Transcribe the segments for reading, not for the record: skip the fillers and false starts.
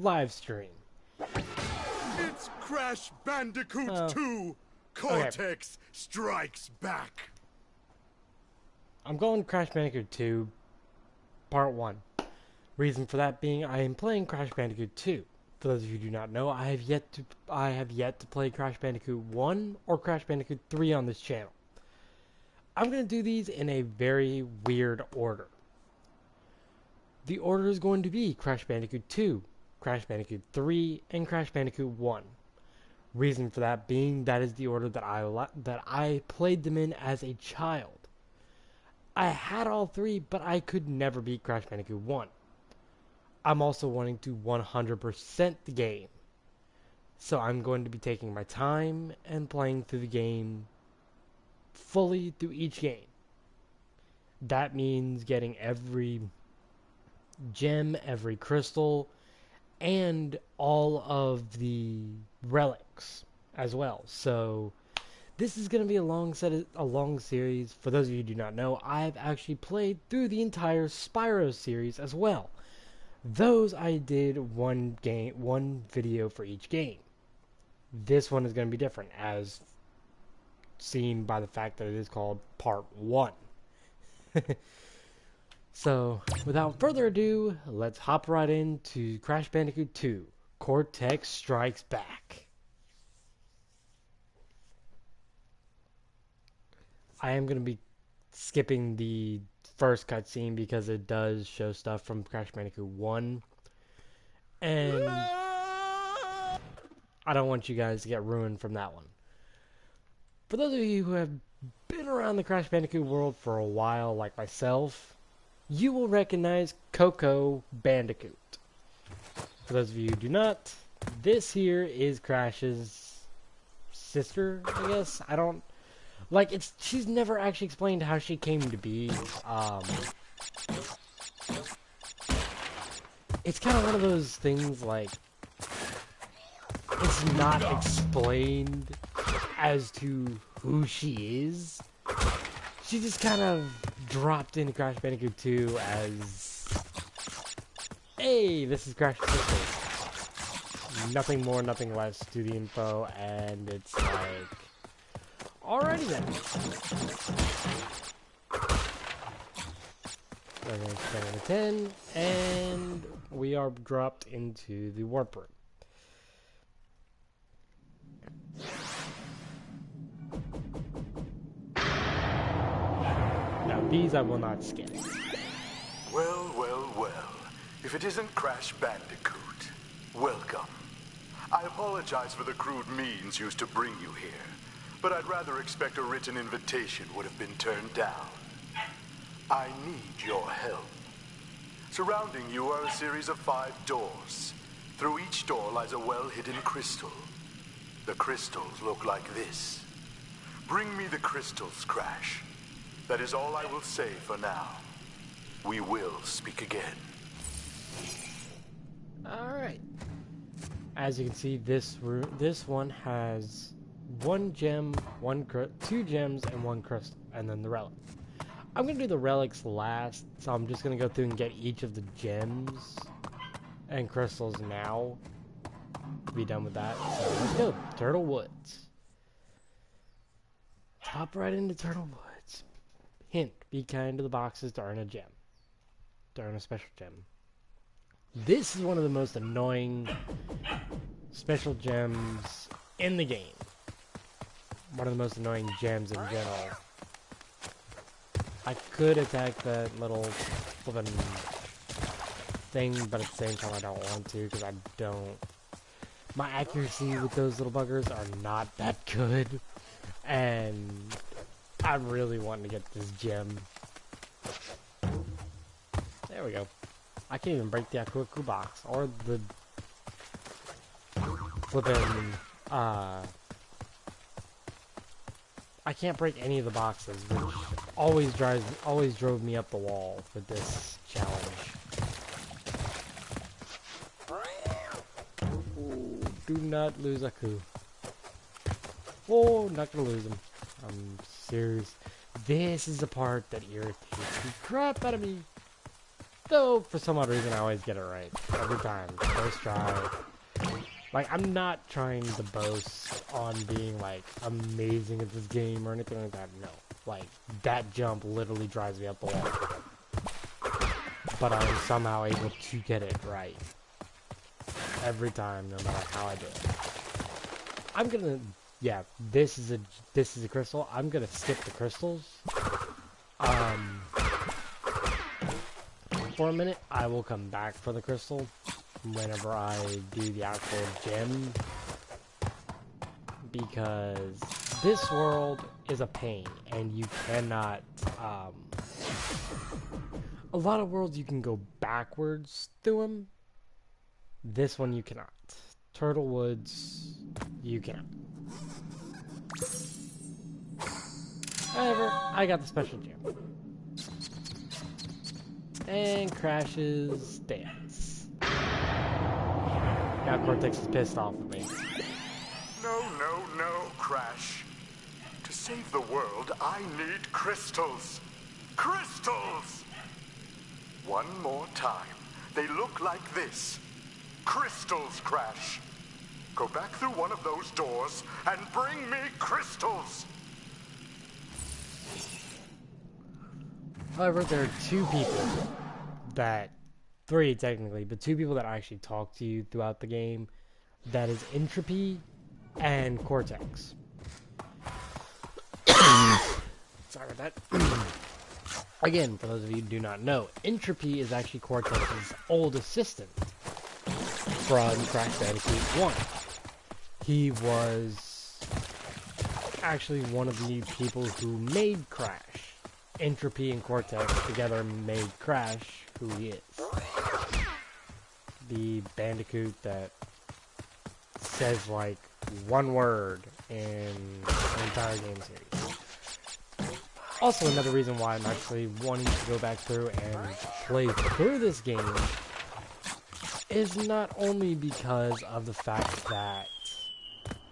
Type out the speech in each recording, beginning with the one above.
live stream. It's Crash Bandicoot Oh. 2! Cortex Strikes Back! I'm going Crash Bandicoot 2, Part 1. Reason for that being I am playing Crash Bandicoot 2. For those of you who do not know, I have yet to play Crash Bandicoot 1 or Crash Bandicoot 3 on this channel. I'm going to do these in a very weird order. The order is going to be Crash Bandicoot 2, Crash Bandicoot 3, and Crash Bandicoot 1. Reason for that being that is the order that I played them in as a child. I had all three, but I could never beat Crash Bandicoot 1. I'm also wanting to 100% the game. So I'm going to be taking my time and playing through the game fully through each game. That means getting every gem, every crystal, and all of the relics as well. So this is going to be a long series. For those of you who do not know, I've actually played through the entire Spyro series as well. Those I did one video for each game. This one is going to be different, as seen by the fact that it is called Part 1. So, without further ado, let's hop right into Crash Bandicoot 2, Cortex Strikes Back. I am going to be skipping the first cutscene because it does show stuff from Crash Bandicoot 1. And I don't want you guys to get ruined from that one. For those of you who have been around the Crash Bandicoot world for a while, like myself, you will recognize Coco Bandicoot. For those of you who do not, this here is Crash's sister, I guess. I don't... Like, she's never actually explained how she came to be. It's kind of one of those things, like, it's not explained as to who she is. She just kind of dropped into Crash Bandicoot 2 as, hey, this is Crash's sister. Nothing more, nothing less to the info, and it's like, alrighty then. We're going to 10 out of 10, and we are dropped into the warp room. Now these I will not skip. Well, well, well. If it isn't Crash Bandicoot, welcome. I apologize for the crude means used to bring you here, but I'd rather expect a written invitation would have been turned down. I need your help. Surrounding you are a series of 5 doors. Through each door lies a well-hidden crystal. The crystals look like this. Bring me the crystals, Crash. That is all I will say for now. We will speak again. Alright. As you can see, this one has 1 gem, 2 gems, and 1 crystal, and then the relic. I'm going to do the relics last, so I'm just going to go through and get each of the gems and crystals now. Be done with that. So let's go. Turtle Woods. Hop right into Turtle Woods. Hint, be kind to the boxes to earn a gem. To earn a special gem. This is one of the most annoying special gems in the game. One of the most annoying gems in general. I could attack that little flippin' thing, but at the same time I don't want to because I don't. My accuracy with those little buggers are not that good, and I'm really wanting to get this gem. There we go. I can't even break the Akuaku box or the flippin' I can't break any of the boxes, which always drove me up the wall with this challenge. Ooh, do not lose Aku. Oh, not gonna lose him. I'm serious. This is the part that irritates the crap out of me. Though, for some odd reason, I always get it right. Every time. First try. Like, I'm not trying to boast on being, like, amazing at this game or anything like that. No. Like, that jump literally drives me up the wall. But I'm somehow able to get it right. Every time, no matter how I do it. I'm gonna... Yeah, this is a crystal. I'm gonna skip the crystals. For a minute, I will come back for the crystal whenever I do the actual gem, because this world is a pain and you cannot a lot of worlds you can go backwards through them. This one you cannot. Turtle Woods, you can. However, I got the special gem. And Crash's dance. Now Cortex is pissed off at me. No, no, no, Crash. To save the world, I need crystals. Crystals! One more time. They look like this. Crystals, Crash. Go back through one of those doors and bring me crystals. However, there are two people that, three technically, but two people that actually talk to you throughout the game. That is Entropy and Cortex. Sorry about that. Again, for those of you who do not know, Entropy is actually Cortex's old assistant from Crash Bandicoot 1. He was actually one of the people who made Crash. Entropy and Cortex together made Crash who he is. The Bandicoot that says like one word in the entire game series. Also, another reason why I'm actually wanting to go back through and play through this game is not only because of the fact that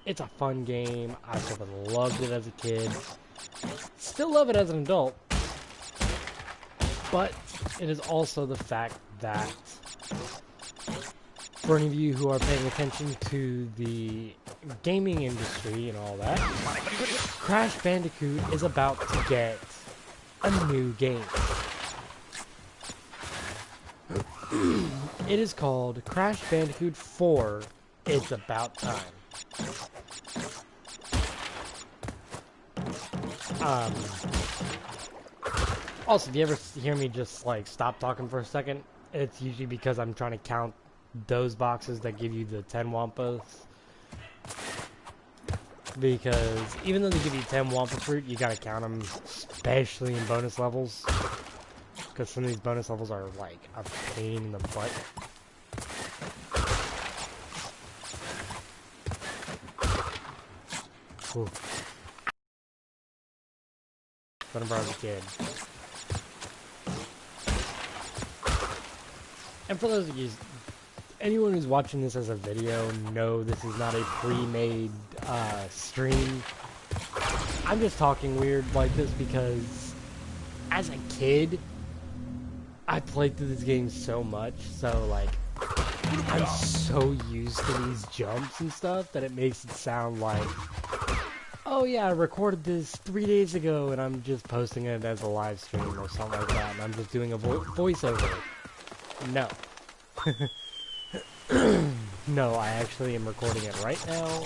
it's a fun game, I freaking loved it as a kid, still love it as an adult, but it is also the fact that, for any of you who are paying attention to the gaming industry and all that, Crash Bandicoot is about to get a new game. It is called Crash Bandicoot 4, It's About Time. Also, if you ever hear me just like stop talking for a second, it's usually because I'm trying to count those boxes that give you the 10 Wampas. Because even though they give you 10 Wampa fruit, you gotta count them, especially in bonus levels. Because some of these bonus levels are like a pain in the butt. Ooh. Whenever I was a kid. And for those of you, anyone who's watching this as a video, no, this is not a pre-made stream. I'm just talking weird like this because as a kid, I played through this game so much, so like, I'm so used to these jumps and stuff that it makes it sound like, oh yeah, I recorded this 3 days ago and I'm just posting it as a live stream or something like that, and I'm just doing a voiceover. No. No, I actually am recording it right now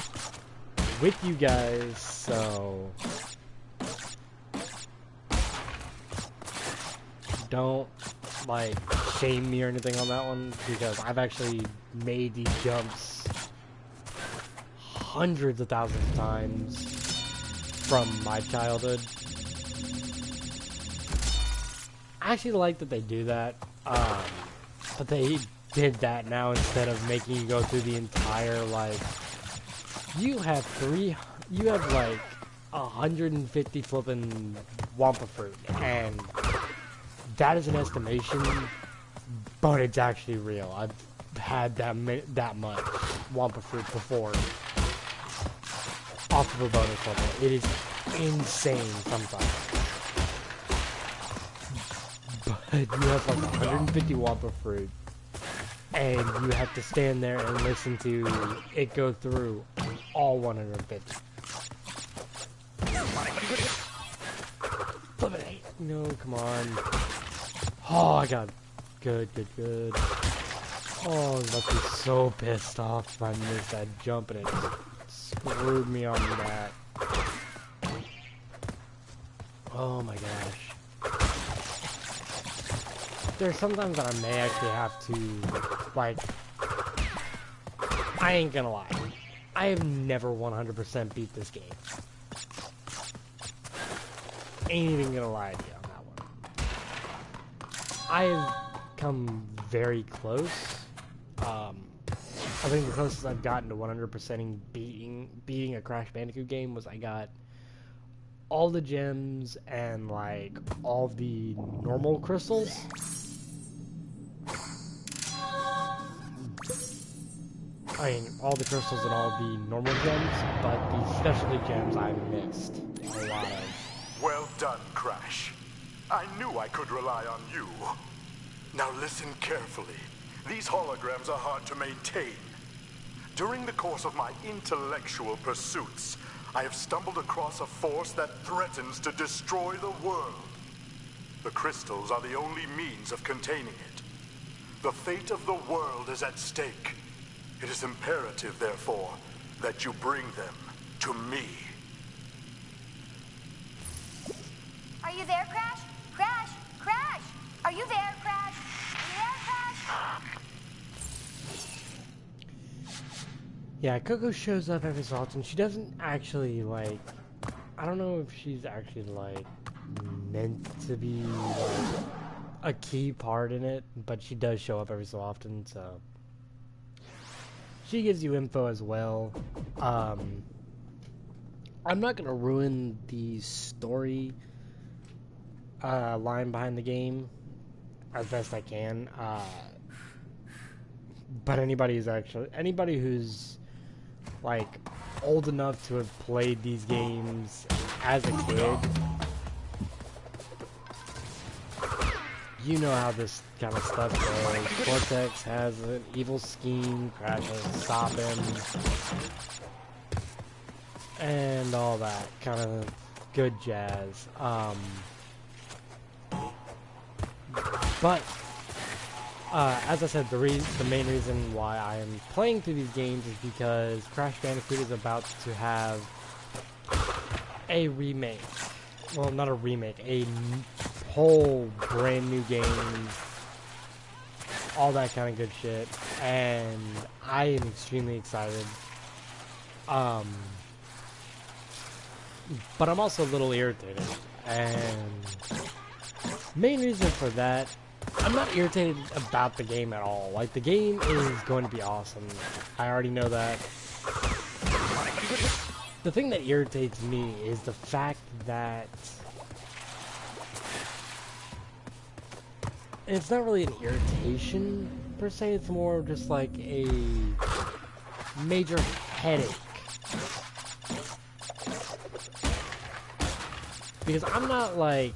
with you guys, so don't like shame me or anything on that one, because I've actually made these jumps hundreds of thousands of times from my childhood. I actually like that they do that, but they did that now instead of making you go through the entire, like, you have like 150 flipping Wampa fruit, and that is an estimation, but it's actually real. I've had that much Wampa fruit before off of a bonus level. It is insane sometimes. you have like 150 Wampa fruit, and you have to stand there and listen to it go through all 150. No, come on. Oh, I got good. Oh, I must be so pissed off if I missed that jump and it screwed me on that. Oh my gosh. There's sometimes that I may actually have to, like, I ain't gonna lie. I have never 100% beat this game. Ain't even gonna lie to you on that one. I have come very close. I think the closest I've gotten to 100%ing beating a Crash Bandicoot game was I got all the gems and like all the normal crystals. I mean, all the crystals and all the normal gems, but the specialty gems I missed a lot of. Well done, Crash. I knew I could rely on you. Now listen carefully. These holograms are hard to maintain. During the course of my intellectual pursuits, I have stumbled across a force that threatens to destroy the world. The crystals are the only means of containing it. The fate of the world is at stake. It is imperative, therefore, that you bring them to me. Are you there, Crash? Crash! Crash! Are you there, Crash? Are you there, Crash? Yeah, Coco shows up every so often. She doesn't actually, like... I don't know if she's actually, like, meant to be, like, a key part in it, but she does show up every so often, so... She gives you info as well. I'm not gonna ruin the story line behind the game as best I can. But anybody who's like old enough to have played these games as a kid, you know how this kind of stuff goes. Cortex has an evil scheme, Crash has to stop him, and all that kind of good jazz. But as I said, the main reason why I am playing through these games is because Crash Bandicoot is about to have a remake. Well, not a remake, a whole brand new game, all that kind of good shit, and I am extremely excited. But I'm also a little irritated, and main reason for that, I'm not irritated about the game at all. Like, the game is going to be awesome. I already know that. The thing that irritates me is the fact that it's not really an irritation per se, it's more just like a major headache. Because I'm not like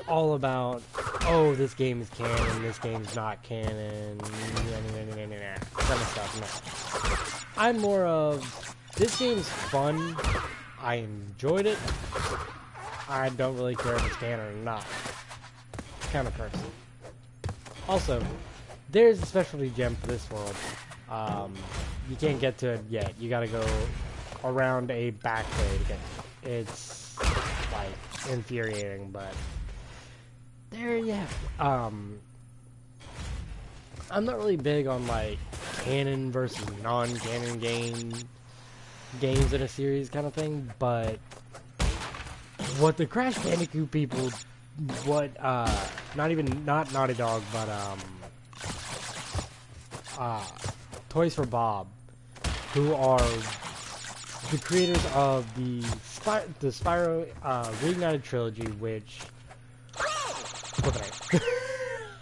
all about, oh, this game is canon, this game's not canon, kind of stuff. No. I'm more of, this game's fun, I enjoyed it, I don't really care if it's canon or not, kind of person. Also, there's a specialty gem for this world. You can't get to it yet. You gotta go around a back way to get to it. It's, like, infuriating, but there you have it. I'm not really big on, like, canon versus non-canon games in a series kind of thing, but what the Crash Bandicoot people, not Naughty Dog, but Toys for Bob, who are the creators of the Spyro Reignited trilogy, which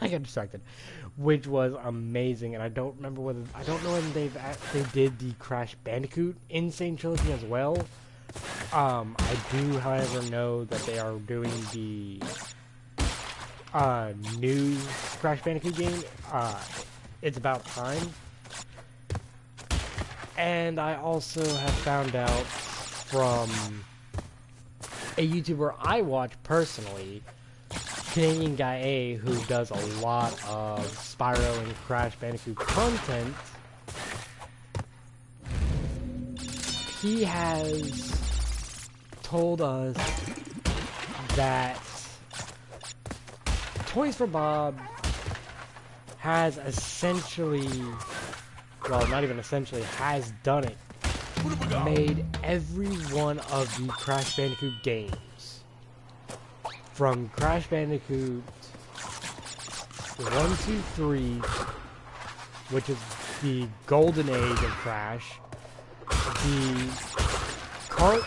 I got distracted, which was amazing, and I don't know whether they did the Crash Bandicoot Insane trilogy as well. I do, however, know that they are doing the new Crash Bandicoot game. It's about time. And I also have found out from a YouTuber I watch personally, Canadian Guy A, who does a lot of Spyro and Crash Bandicoot content. He has told us that Toys for Bob has essentially, well, not even essentially, has done it. Made every one of the Crash Bandicoot games. From Crash Bandicoot 1, 2, 3, which is the golden age of Crash, the kart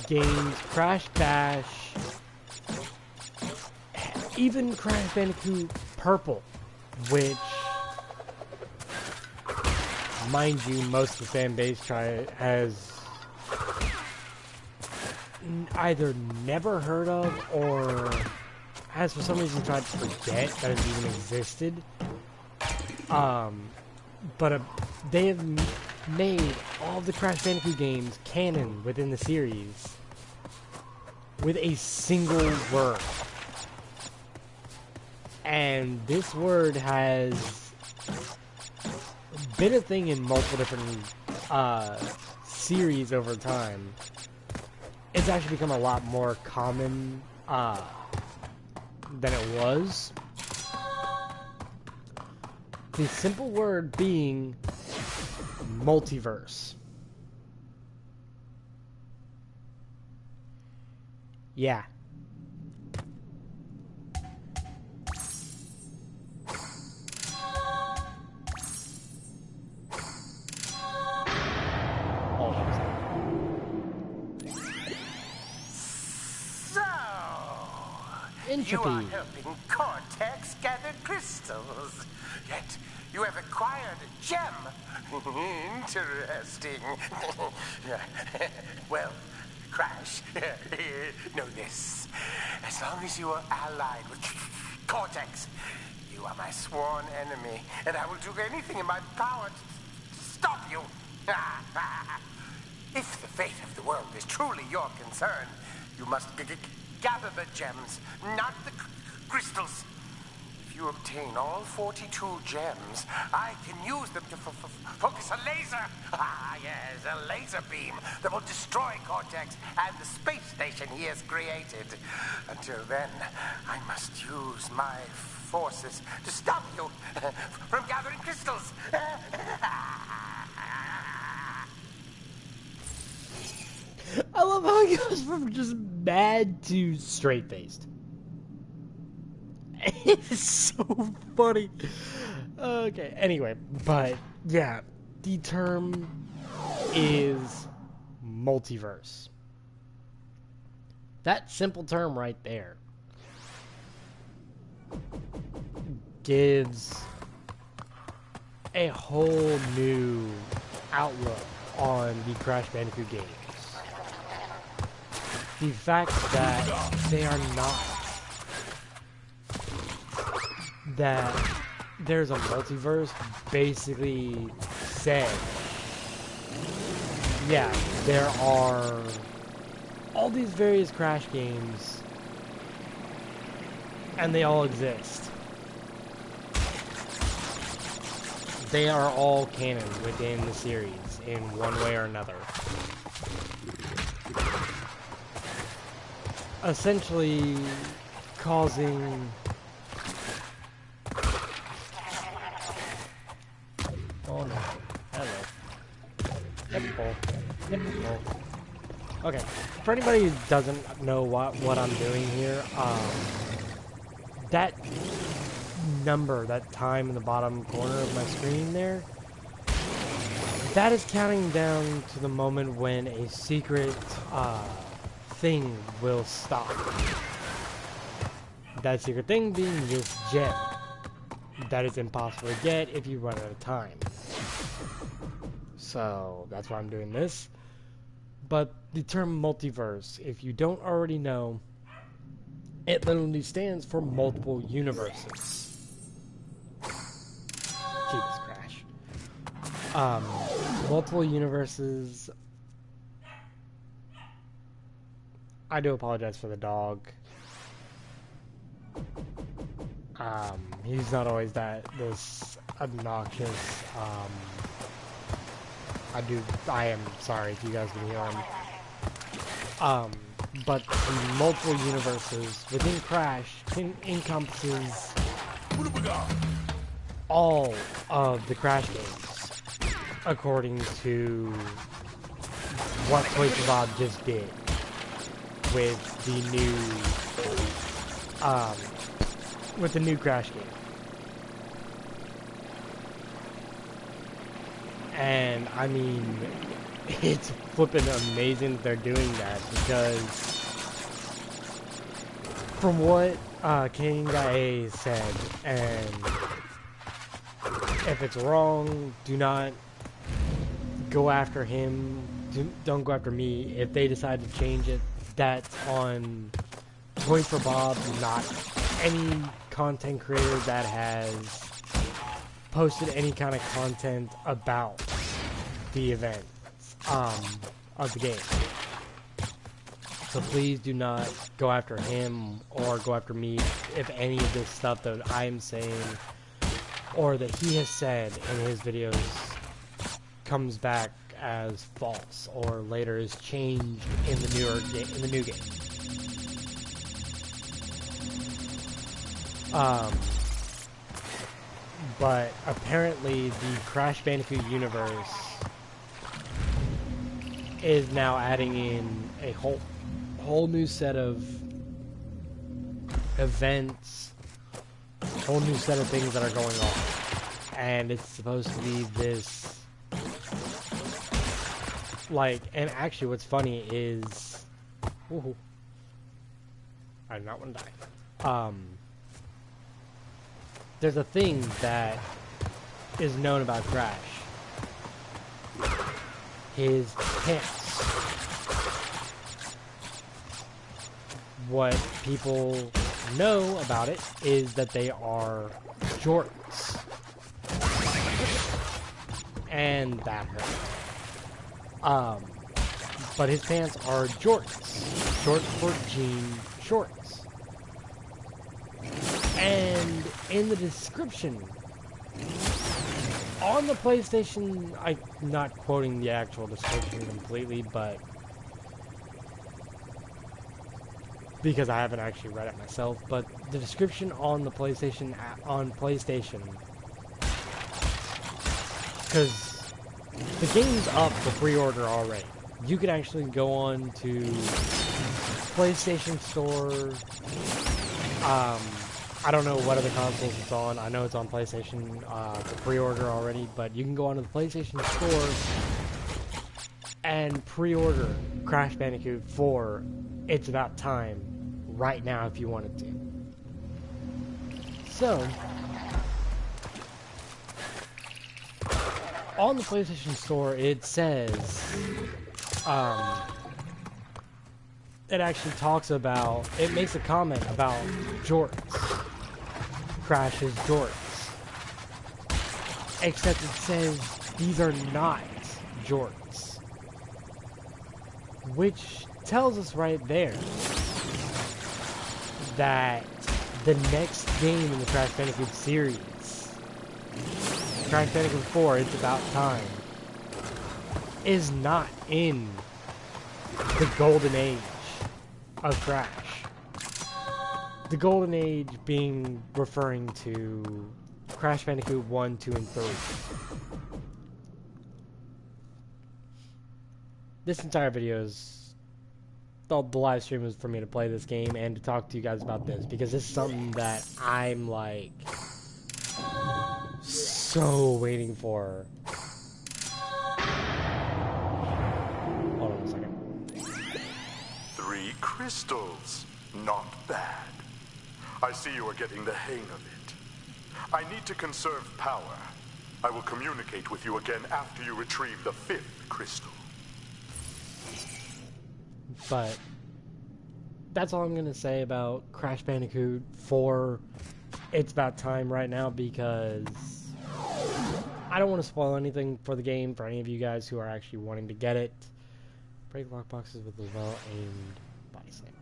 games, Crash Bash, even Crash Bandicoot Purple, which, mind you, most of the fan base has either never heard of or has for some reason tried to forget that it even existed. But they have made all of the Crash Bandicoot games canon within the series with a single word. And this word has been a thing in multiple different series over time. It's actually become a lot more common than it was. The simple word being multiverse. Yeah. You are helping Cortex gather crystals. Yet you have acquired a gem. Interesting. Well, Crash, know this. As long as you are allied with Cortex, you are my sworn enemy, and I will do anything in my power to stop you. If the fate of the world is truly your concern, you must gather the gems, not the crystals. If you obtain all 42 gems, I can use them to focus a laser. Yes, a laser beam that will destroy Cortex and the space station he has created. Until then, I must use my forces to stop you from gathering crystals. I love how he goes from just mad to straight-faced. It's so funny. Okay, anyway, but yeah, the term is multiverse. That simple term right there gives a whole new outlook on the Crash Bandicoot games. The fact that they are not, that there's a multiverse basically said, yeah, there are all these various Crash games and they all exist. They are all canon within the series in one way or another. Essentially causing oh no. Hello. Nipple. Nipple. Okay. For anybody who doesn't know what I'm doing here, that number, that time in the bottom corner of my screen there, that is counting down to the moment when a secret thing will stop. That secret thing being this gem that is impossible to get if you run out of time. So that's why I'm doing this. But the term multiverse, if you don't already know, It literally stands for multiple universes. Jesus Crash. Multiple universes. I do apologize for the dog. He's not always this obnoxious. I am sorry if you guys can hear him. But the multiple universes within Crash encompasses all of the Crash games, according to what Toys for Bob just did with the new Crash game. And I mean, it's flipping amazing that they're doing that, because from what King Guy said, and if it's wrong, do not go after him, don't go after me. If they decide to change it, that's on Toys for Bob, not any content creator that has posted any kind of content about the event of the game. So please do not go after him or go after me if any of this stuff that I'm saying or that he has said in his videos comes back as false or later is changed in the new game. But apparently the Crash Bandicoot universe is now adding in a whole new set of events, whole new set of things that are going on. And it's supposed to be this, like, and actually what's funny is, ooh, I do not want to die. There's a thing that is known about Crash. His pants. What people know about it is that they are jorts. And that hurt. But his pants are jorts. Short for jean shorts. And in the description on the PlayStation, I'm not quoting the actual description completely, but because I haven't actually read it myself, but the description on the PlayStation, because the game's up for pre-order already. You can actually go on to PlayStation Store. I don't know what other consoles it's on. I know it's on PlayStation for pre-order already, but you can go onto the PlayStation Store and pre-order Crash Bandicoot 4 It's About Time right now if you wanted to. So, on the PlayStation Store it says, it actually talks about, it makes a comment about jorts. Crash's jorts. Except it says these are not jorts. Which tells us right there that the next game in the Crash Bandicoot series, Crash Bandicoot 4, It's About Time, is not in the golden age of Crash. The golden age being referring to Crash Bandicoot 1, 2, and 3. This entire video is, the live stream was for me to play this game and to talk to you guys about this, because this is something that I'm like so waiting for. Hold on a second. 3 crystals. Not bad. I see you are getting the hang of it. I need to conserve power. I will communicate with you again after you retrieve the 5th crystal. But that's all I'm gonna say about Crash Bandicoot 4. It's about time right now because I don't want to spoil anything for the game for any of you guys who are actually wanting to get it. Break lockboxes with a well-aimed body slam.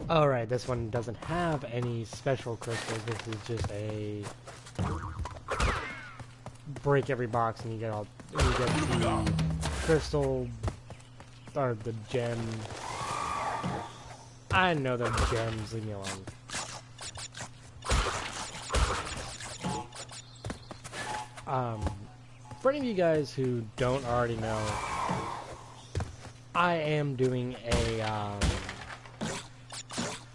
Alright, this one doesn't have any special crystals. This is just a break every box and you get the crystal or the gem. I know they're gems, leave me alone. For any of you guys who don't already know, I am doing a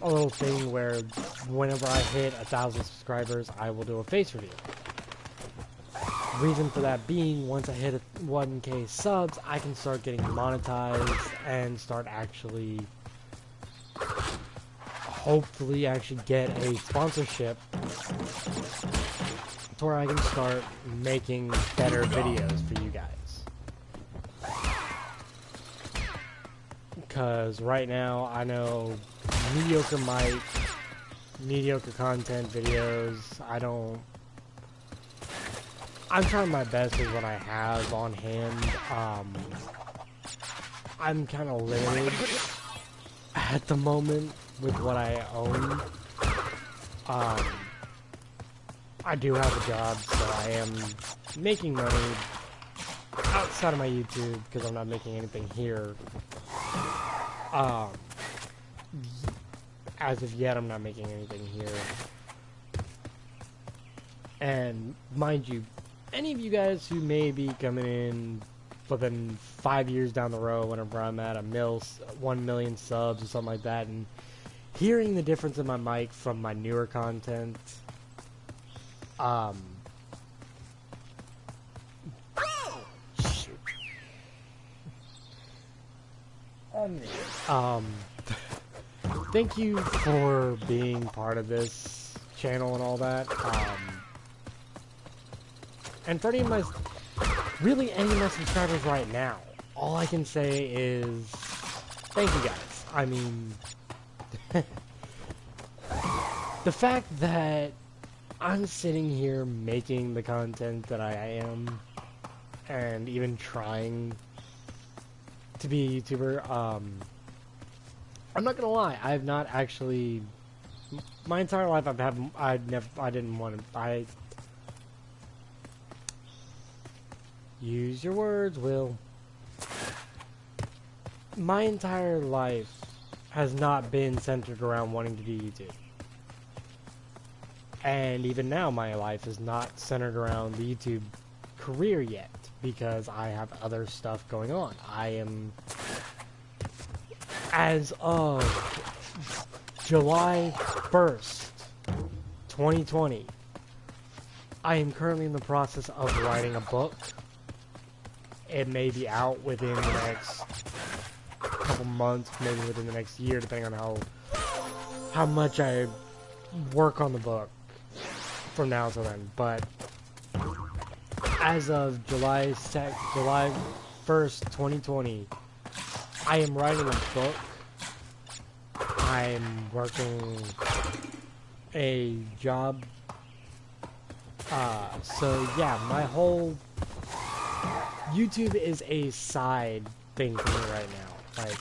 little thing where whenever I hit 1,000 subscribers, I will do a face reveal. Reason for that being, once I hit 1K subs, I can start getting monetized and start actually, hopefully actually get a sponsorship to where I can start making better videos for you guys. Because right now, I know mediocre mic, mediocre content videos, I'm trying my best with what I have on hand. I'm kind of limited at the moment with what I own. I do have a job, so I am making money outside of my YouTube because I'm not making anything here. As of yet, I'm not making anything here. And mind you, any of you guys who may be coming in within 5 years down the road, whenever I'm at 1 million subs or something like that, and hearing the difference in my mic from my newer content, shoot. Thank you for being part of this channel and all that. And for any of my subscribers right now, all I can say is thank you guys. I mean, the fact that I'm sitting here making the content that I am, and even trying to be a YouTuber, I'm not gonna lie, I've not actually, my entire life use your words, Will. My entire life has not been centered around wanting to do YouTube. And even now, my life is not centered around the YouTube career yet, because I have other stuff going on. I am, as of July 1st, 2020, I am currently in the process of writing a book. It may be out within the next couple months, maybe within the next year, depending on how much I work on the book from now till then. But as of July 1st, 2020, I am writing a book. I'm working a job. So yeah, my whole YouTube is a side thing for me right now. Like,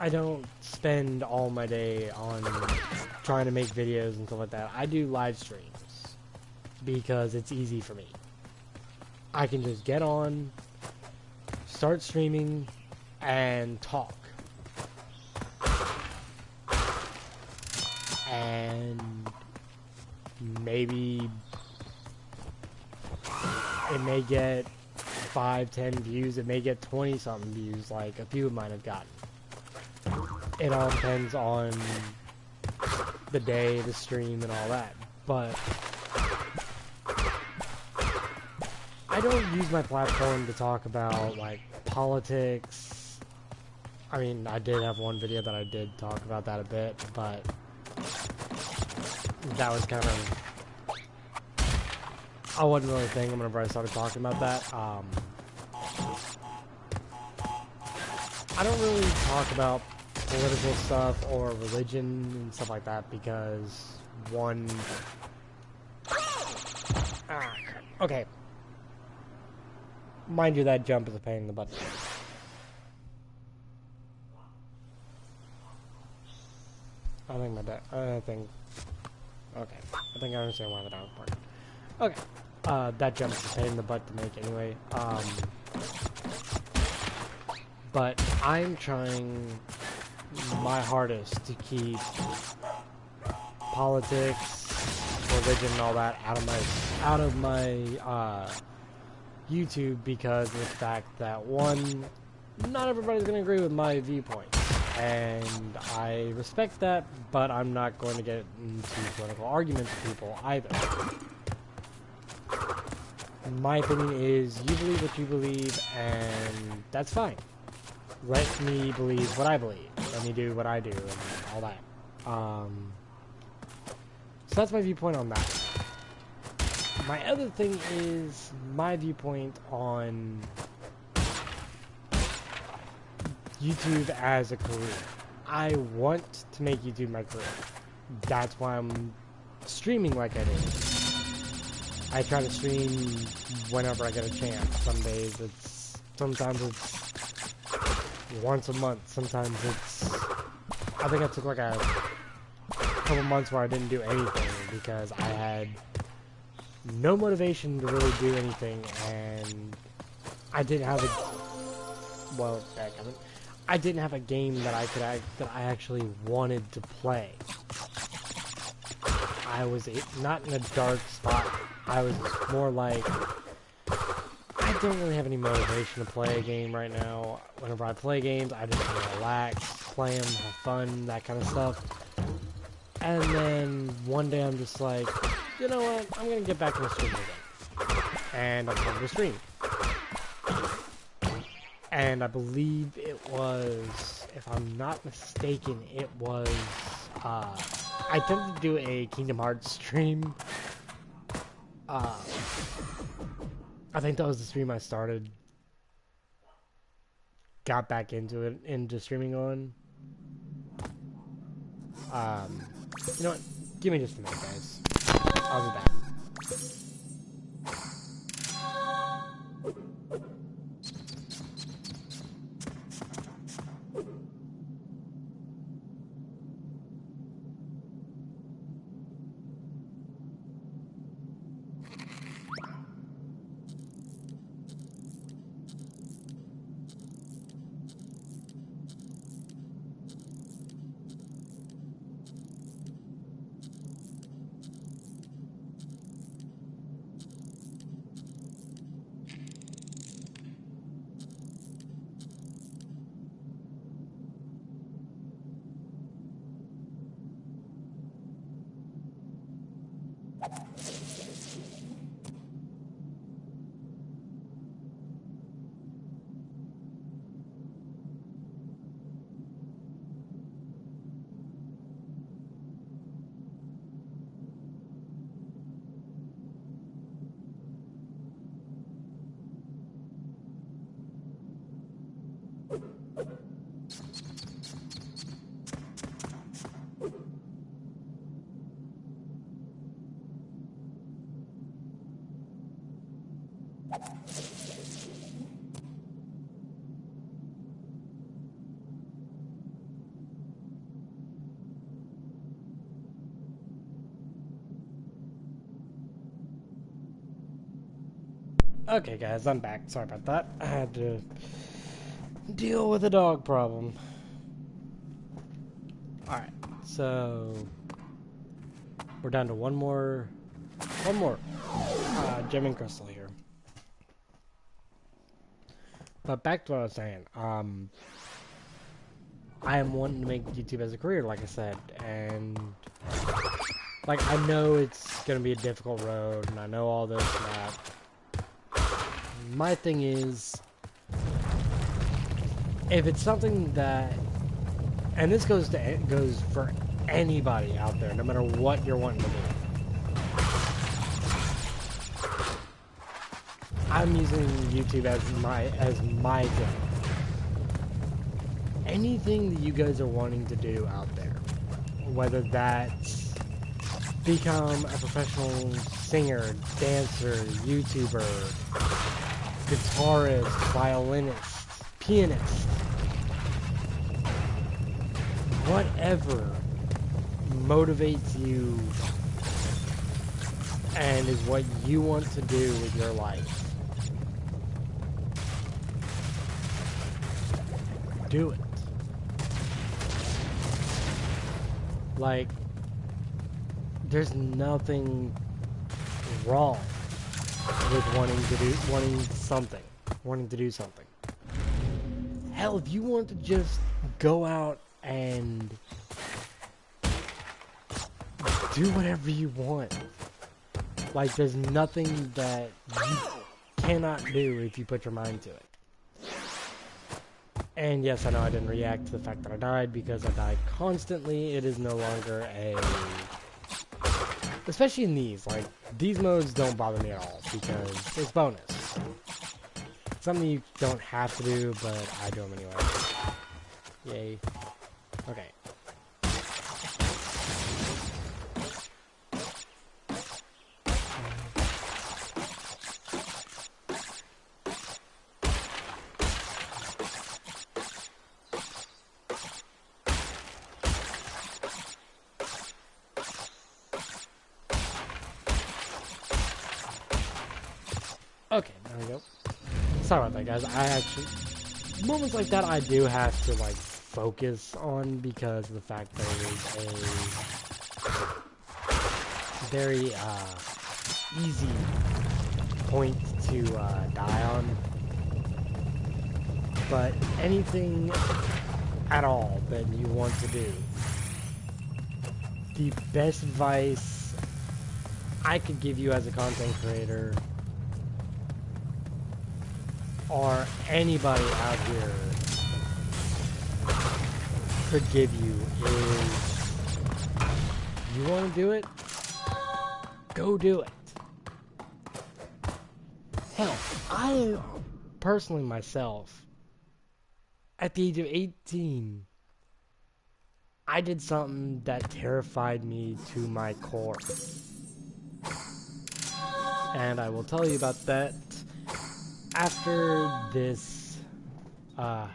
I don't spend all my day on trying to make videos and stuff like that. I do live streams because it's easy for me. I can just get on, start streaming, and talk. And maybe it may get 5, 10 views, it may get 20 something views like a few of mine have gotten. It all depends on the day, the stream, and all that. But I don't use my platform to talk about like politics. I mean, I did have one video that I did talk about that a bit, but that was kind of, I wasn't really thinking whenever I started talking about that. I don't really talk about political stuff or religion and stuff like that because one. Ah, crap. Okay. Mind you, that jump is a pain in the butt. I think. Okay. I think I understand why the dog barked. Okay. That jump is a pain in the butt to make anyway. But I'm trying my hardest to keep politics, religion, and all that out of my YouTube because of the fact that one, not everybody's gonna agree with my viewpoint, and I respect that, but I'm not going to get into political arguments with people either. My opinion is you believe what you believe, and that's fine. Let me believe what I believe. Let me do what I do, and all that. So that's my viewpoint on that. My other thing is my viewpoint on YouTube as a career. I want to make YouTube my career. That's why I'm streaming like I do. I try to stream whenever I get a chance. Sometimes it's once a month. Sometimes it's, I think I took like a couple months where I didn't do anything because I had no motivation to really do anything, and I didn't have I didn't have a game that I actually wanted to play. I was not in a dark spot. I was more like, I don't really have any motivation to play a game right now. Whenever I play games, I just want to relax, play them, have fun, that kind of stuff. And then one day I'm just like, you know what, I'm going to get back to the stream again. And I'm going to stream. And I believe it was, if I'm not mistaken, it was, I attempted to do a Kingdom Hearts stream. I think that was the stream I started. Got back into streaming on. You know what? Give me just a minute, guys. I'll be back. Okay, guys, I'm back. Sorry about that. I had to deal with a dog problem. Alright, so we're down to one more gem and crystal here. But back to what I was saying. I am wanting to make YouTube as a career, like I said, and like I know it's gonna be a difficult road, and I know all this and that. My thing is, if it's something that, and this goes for anybody out there, no matter what you're wanting to do. I'm using YouTube as my job. anything that you guys are wanting to do out there, whether that's become a professional singer, dancer, YouTuber, guitarist, violinist, pianist, whatever motivates you and is what you want to do with your life, do it. Like, there's nothing wrong with wanting to do something. Hell, if you want to just go out and do whatever you want, like, there's nothing that you cannot do if you put your mind to it. And yes, I know I didn't react to the fact that I died because I died constantly. It is no longer a... Especially in these, like, these modes don't bother me at all because it's bonus. Something you don't have to do, but I do them anyway. Yay. Okay. Okay, there we go. Sorry about that, guys. I actually... Moments like that I do have to, like, focus on because of the fact that it is a very, easy point to, die on. But anything at all that you want to do, the best advice I could give you as a content creator, or anybody out here could give you, is you want to do it, go do it. Hell, I personally myself, at the age of 18, I did something that terrified me to my core. And I will tell you about that after this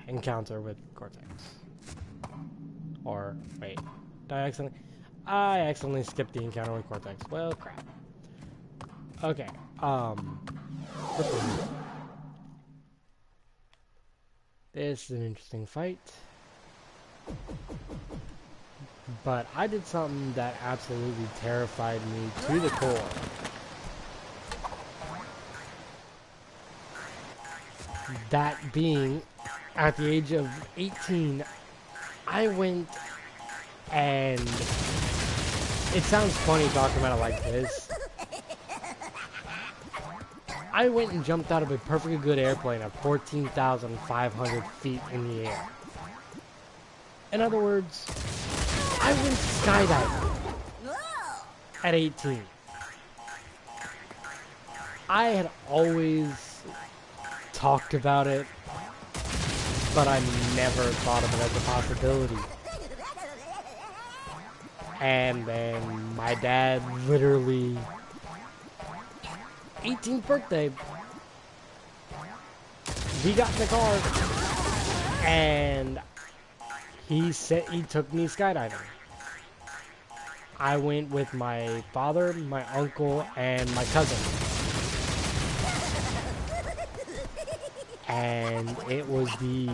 encounter with Cortex. Or, wait, did I accidentally skipped the encounter with Cortex. Well, crap. Okay, this is an interesting fight. But I did something that absolutely terrified me to the core. That being, at the age of 18, I went and... It sounds funny talking about it like this. I went and jumped out of a perfectly good airplane at 14,500 feet in the air. In other words, I went skydiving at 18. I had always talked about it, but I never thought of it as a possibility. And then my dad literally 18th birthday, we got in the car and he took me skydiving. I went with my father, my uncle, and my cousin. And it was the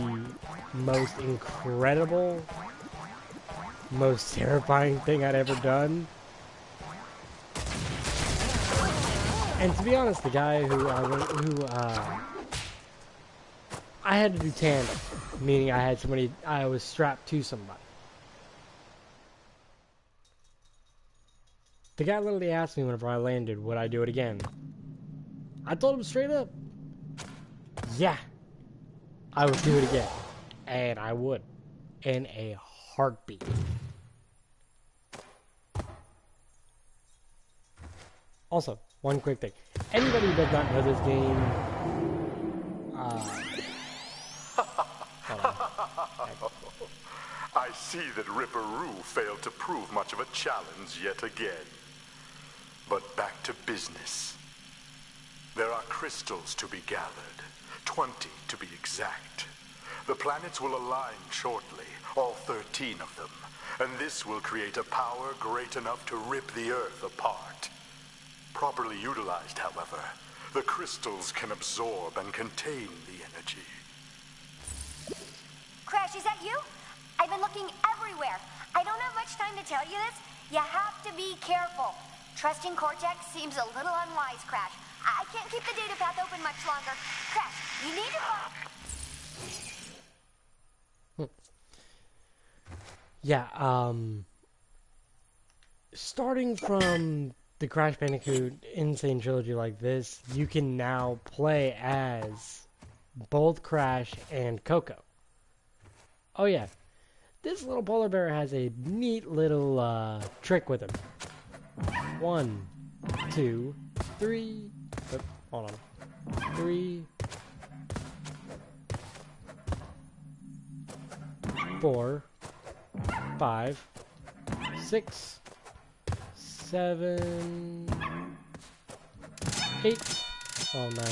most incredible, most terrifying thing I'd ever done. And to be honest, the guy I had to do tandem, meaning I was strapped to somebody. The guy literally asked me whenever I landed, would I do it again? I told him straight up, yeah, I would do it again. And I would. In a heartbeat. Also, one quick thing. Anybody who does not know this game, hold on. see that Ripperoo failed to prove much of a challenge yet again. But back to business. There are crystals to be gathered, 20 to be exact. The planets will align shortly, all 13 of them, and this will create a power great enough to rip the Earth apart. Properly utilized, however, the crystals can absorb and contain the energy. Crash, is that you? I've been looking everywhere. I don't have much time to tell you this. You have to be careful. Trusting Cortex seems a little unwise, Crash. I can't keep the data path open much longer. Crash, you need to... Yeah, starting from the Crash Bandicoot Insane Trilogy like this, you can now play as both Crash and Coco. Oh yeah, this little polar bear has a neat little trick with him. 1, 2, 3. Oh, hold on. 3, 4, 5, 6, 7, 8, 9, 10.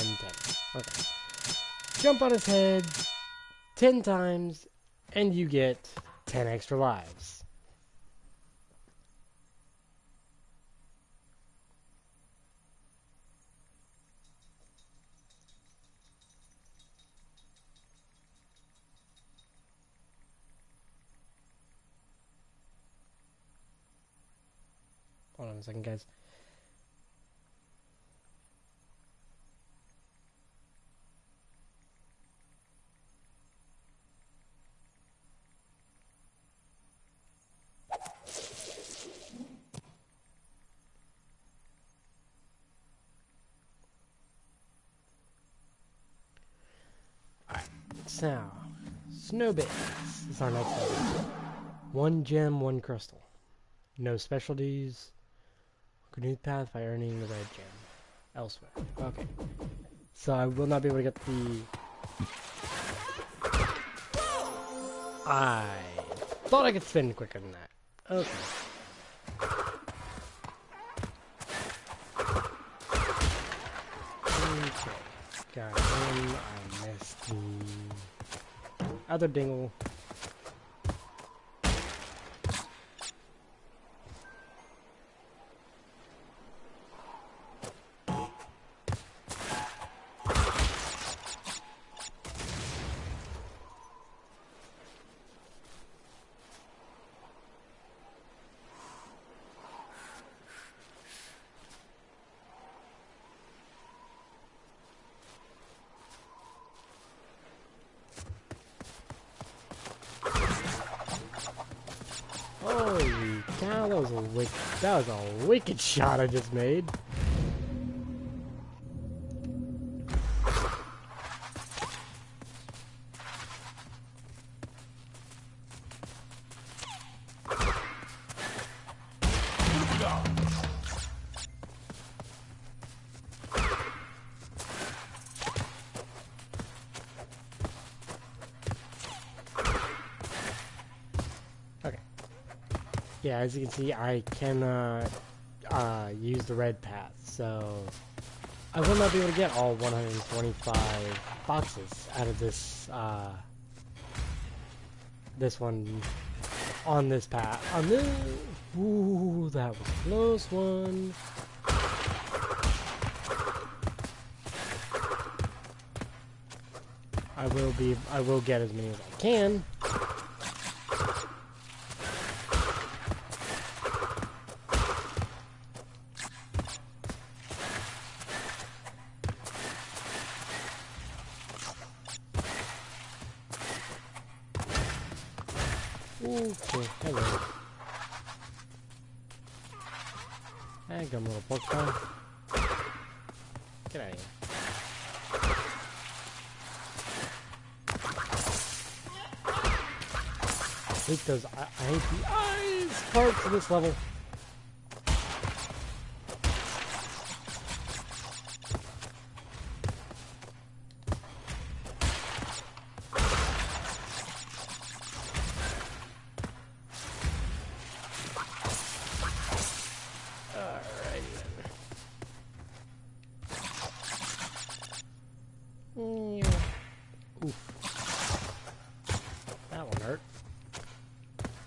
Okay. Jump on his head 10 times, and you get 10 extra lives. Hold on a second, guys. Alright, so, Snowbase is our next one. 1 gem, 1 crystal. No specialties. Renew the path by earning the red gem elsewhere. Okay. So I will not be able to get the... I thought I could spin quicker than that. Okay. Okay. Got him. I missed the other dingle. Holy cow, that was a wicked shot I just made. Yeah, as you can see, I cannot use the red path, so I will not be able to get all 125 boxes out of this this one on this path. On this, ooh, that was a close one. I will get as many as I can. Okay, hello. Hey, got a little porcupine. Get out of here. I hate those. I hate the eyes parts of this level. Oof. That one hurt.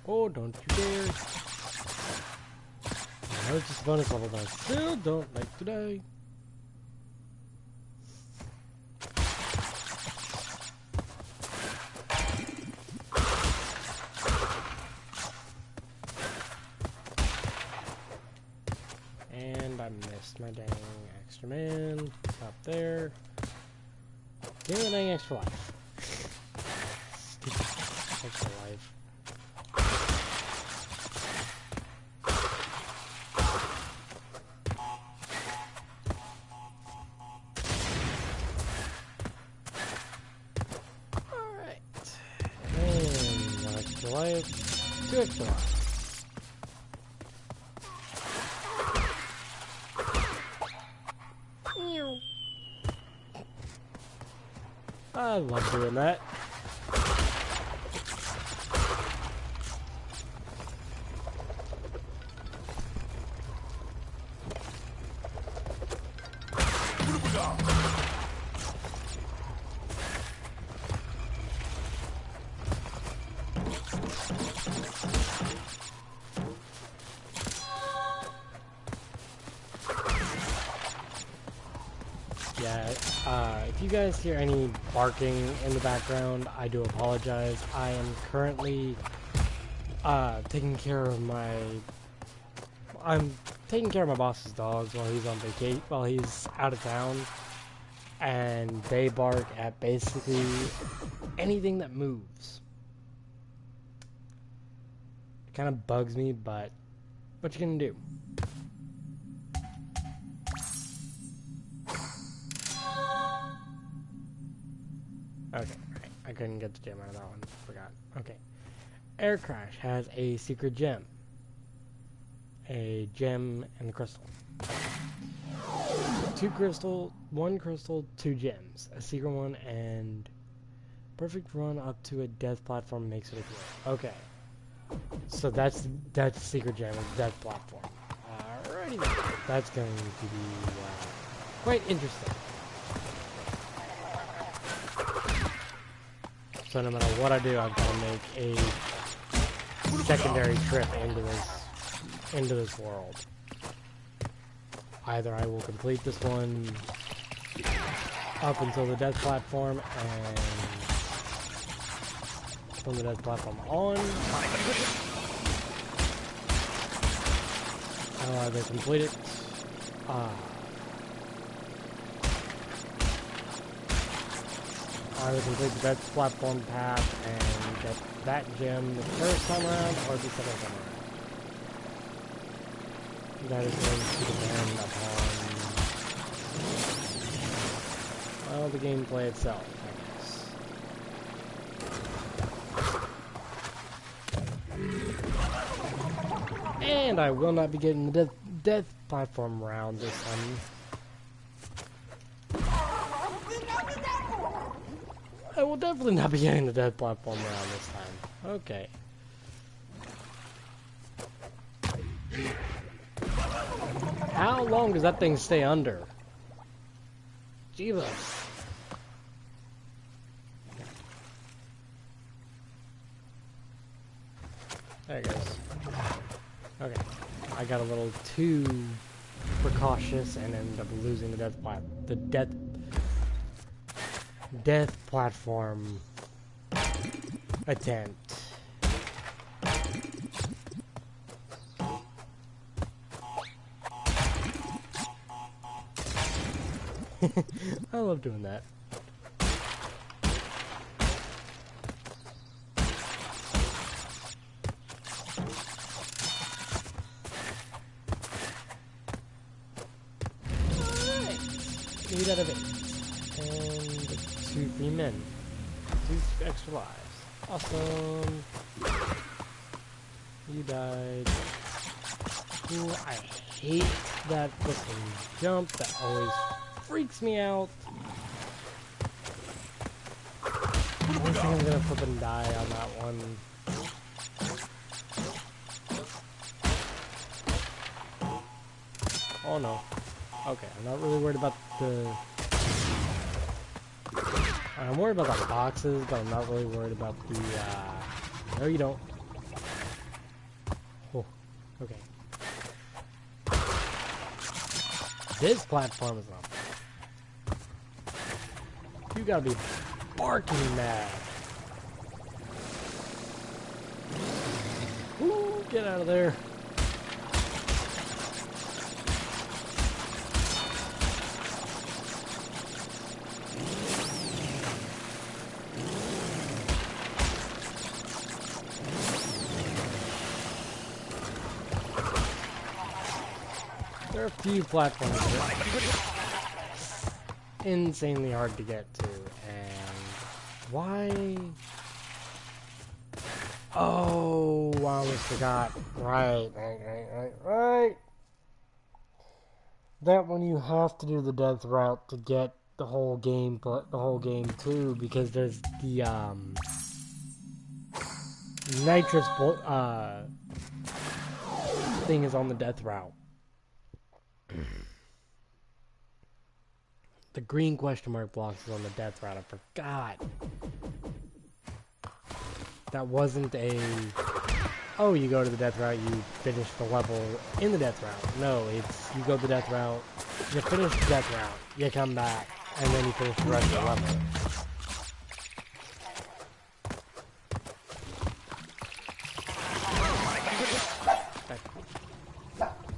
Oh, don't you dare. I know it's just a bonus level, but I still don't like to die. And I missed my dang extra man. Up there. Give me the dang extra life. Stupid extra life. Alright. And 1 extra life. 2 extra life. I love doing that. Yeah, if you guys hear any barking in the background, I do apologize. I am currently taking care of my boss's dogs while he's on vacation, while he's out of town, and they bark at basically anything that moves. It kind of bugs me, but what you gonna do? Okay, right. I couldn't get the gem out of that one. Forgot. Okay. Air Crash has a secret gem. A gem and a crystal. 1 crystal, 2 gems. A secret one and perfect run up to a death platform makes it a glitch. Okay. So that's the secret gem, is death platform. Alrighty then. That's going to be quite interesting. So no matter what I do, I've got to make a secondary trip into this world. Either I will complete this one up until the death platform, and from the death platform on, I'll either complete it, either complete the death platform path and get that gem the first time around, or the second time around. That is going to depend upon, well, the gameplay itself, I guess. And I will not be getting the death platform round this time. I will definitely not be getting the death platform round this time. Okay. How long does that thing stay under? Jesus. There it goes. Okay. I got a little too precautious and ended up losing the death platform attempt. I love doing that. Alright. 8 out of 8. And 2 free men. 2 extra lives. Awesome. You died. Ooh, I hate that fucking jump. That always freaks me out. I don't think I'm gonna flip and die on that one. Oh no. Okay, I'm not really worried about the I'm worried about the boxes, but I'm not really worried about the, no you don't. Oh, okay. This platform is not. You gotta be barking mad. Ooh, get out of there. There are a few platforms that are insanely hard to get to, and why? Oh, I almost forgot. Right. That one you have to do the death route to get the whole game too, because there's the nitrous thing is on the death route. The green question mark blocks is on the death route. I forgot. That wasn't a... Oh, you go to the death route, you finish the level in the death route. No, it's you go the death route, you finish the death route, you come back, and then you finish the rest of the level.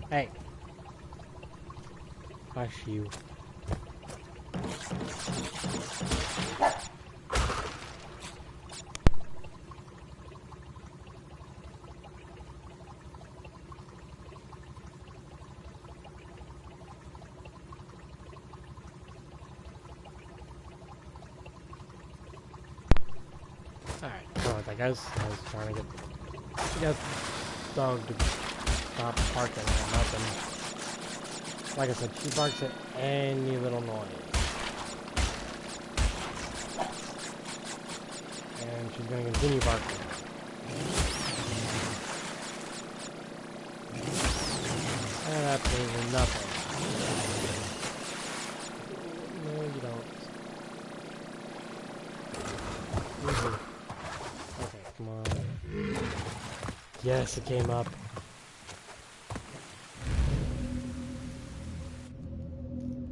Hey. Hush you. Alright, so with that guys, I was trying to get the dog to stop barking at nothing. Like I said, she barks at any little noise. And she's gonna continue barking. And absolutely nothing. No, you don't. Easy. Okay, come on. Yes, it came up.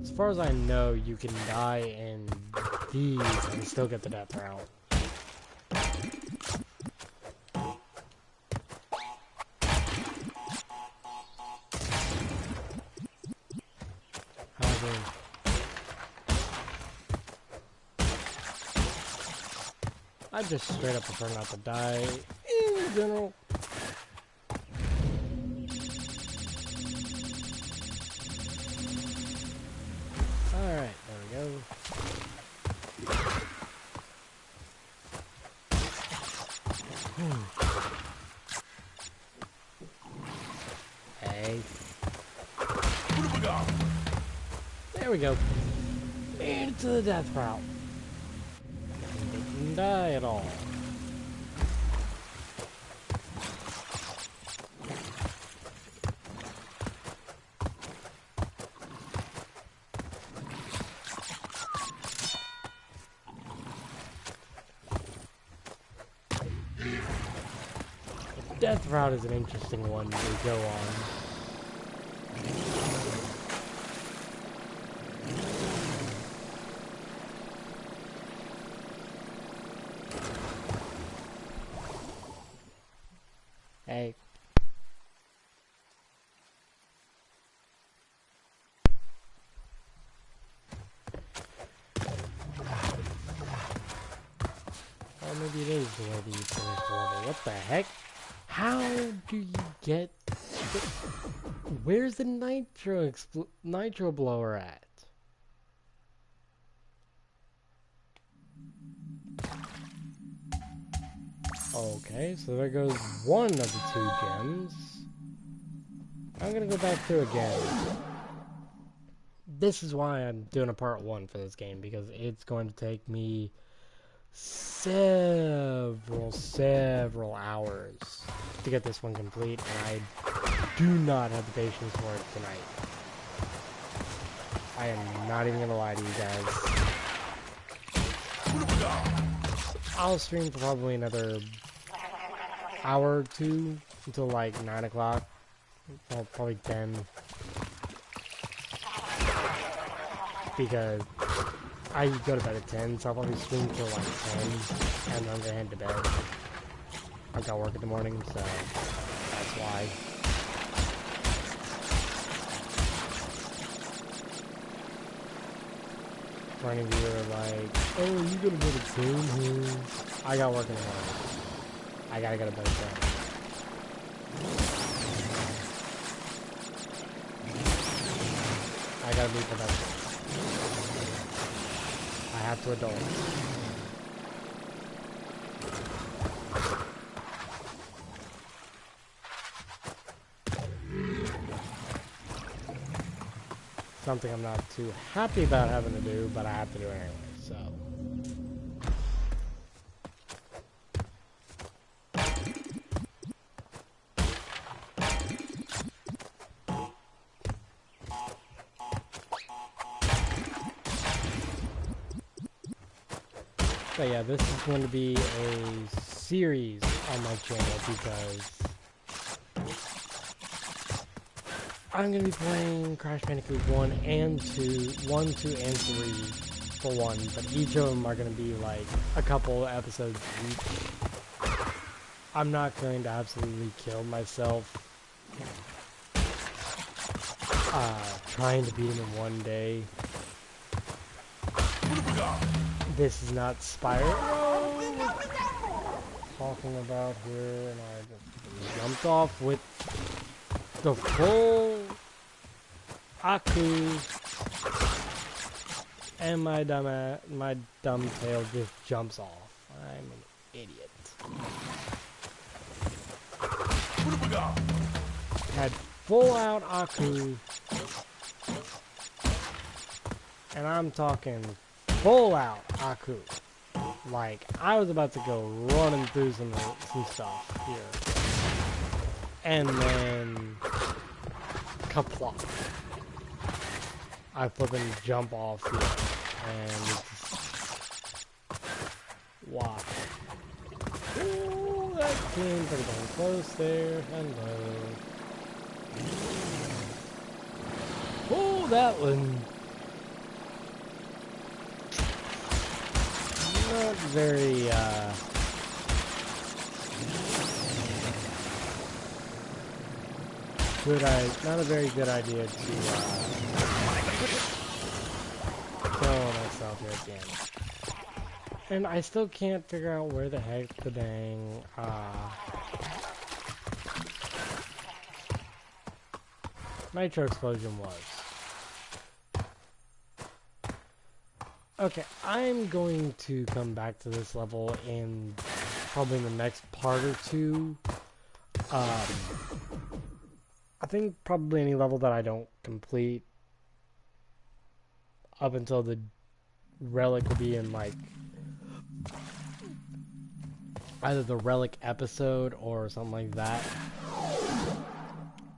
As far as I know, you can die in these and still get the death route. However, I just straight up prefer not to die in general. Alright, there we go. Hey. There we go. Made it to the death route. Didn't die at all. Death route is an interesting one to go on. Hey. Or maybe it is the way that you finish the level. What the heck? How do you get... Where's the nitro blower at? Okay, so there goes one of the 2 gems. I'm gonna go back through again. This is why I'm doing a part 1 for this game, because it's going to take me several hours to get this one complete, and I do not have the patience for it tonight. I am not even gonna lie to you guys. I'll stream for probably another hour or two until like 9 o'clock. Well, probably 10. Because I go to bed at 10, so I'll probably stream till like 10, and then I'm gonna head to bed. I've got work in the morning, so that's why. For any of you who are like, oh, you gonna go to 10? I got work in the morning. I gotta go to bed at 10. I gotta be productive. I have to adult. Something I'm not too happy about having to do, but I have to do it anyway, so. But yeah, this is going to be a series on my channel because I'm going to be playing Crash Bandicoot 1 and 2, 1, 2, and 3 for one, but each of them are going to be like a couple episodes each. I'm not going to absolutely kill myself trying to beat him in one day. This is not Spyro talking about here, and I just jumped off with the full Aku, and my dumb tail just jumps off. I'm an idiot. What have we got? Had full out Aku, and I'm talking full out Aku. Like, I was about to go running through some stuff here. And then kaplop. I flip and jump off here. And it's just wow. Ooh, that came pretty darn close there. Hello. Oh, that one. Not very, not a very good idea to, kill myself here at the end. And I still can't figure out where the heck the dang, nitro explosion was. Okay, I'm going to come back to this level in probably the next part or two. I think probably any level that I don't complete up until the relic will be in like either the relic episode or something like that.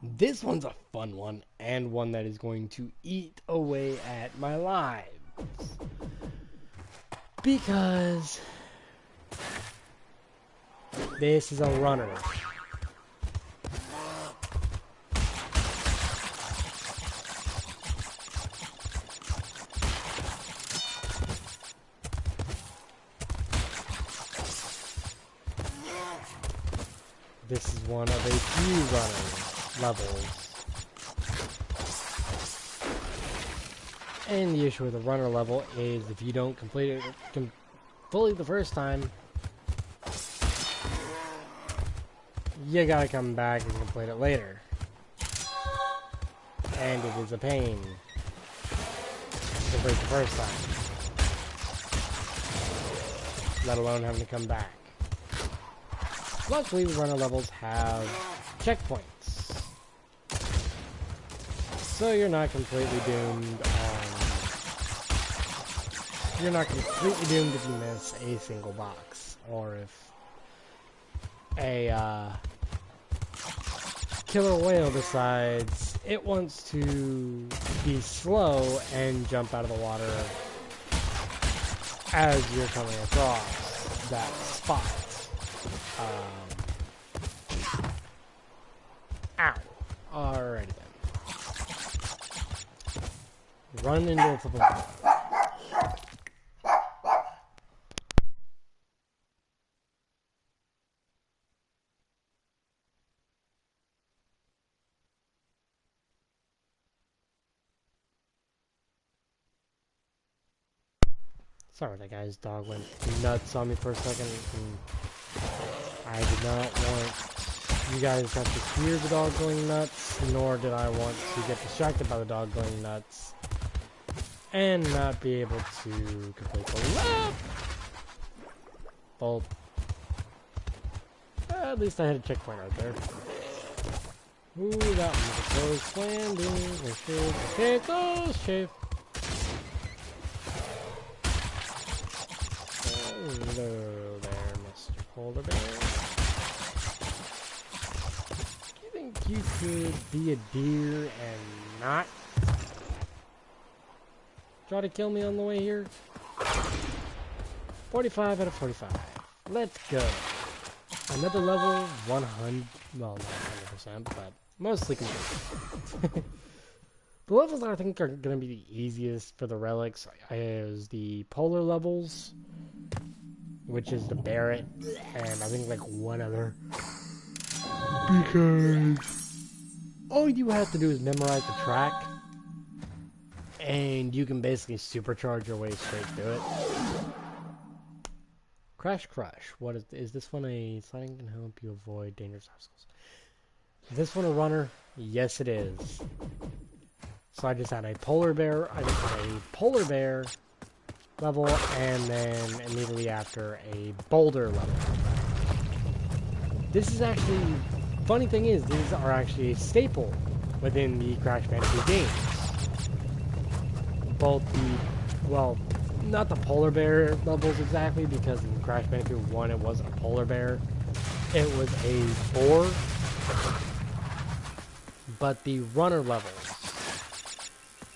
This one's a fun one and one that is going to eat away at my lives. Because this is a runner. This is one of a few runner levels. And the issue with the runner level is if you don't complete it fully the first time, you gotta come back and complete it later. And it is a pain to complete the first time, let alone having to come back. Luckily, the runner levels have checkpoints, so you're not completely doomed you're not completely doomed if you miss a single box, or if a killer whale decides it wants to be slow and jump out of the water as you're coming across. that spot. Ow. Alrighty then. Run into a flipping wall. Sorry, that guy's dog went nuts on me for a second. And I did not want you guys to have to hear the dog going nuts, nor did I want to get distracted by the dog going nuts and not be able to complete the lap. Well, at least I had a checkpoint right there. Ooh, that was a close landing. Okay, close shave. Hello there, Mr. Polar Bear. Do you think you could be a deer and not try to kill me on the way here? 45 out of 45. Let's go. Another level, 100, well, not 100%, but mostly complete. The levels that I think are going to be the easiest for the relics is the polar levels, which is the Barrett, and I think like one other. Because all you have to do is memorize the track, and you can basically supercharge your way straight through it. Crash Crush. What is this one? A sliding can help you avoid dangerous obstacles. Is this one a runner? Yes, it is. So I just had a polar bear. I just had a polar bear level, and then immediately after a boulder level. This is actually, funny thing is, these are actually a staple within the Crash Bandicoot games. Both the, well, not the polar bear levels exactly, because in Crash Bandicoot 1 it wasn't a polar bear, it was a boar, but the runner levels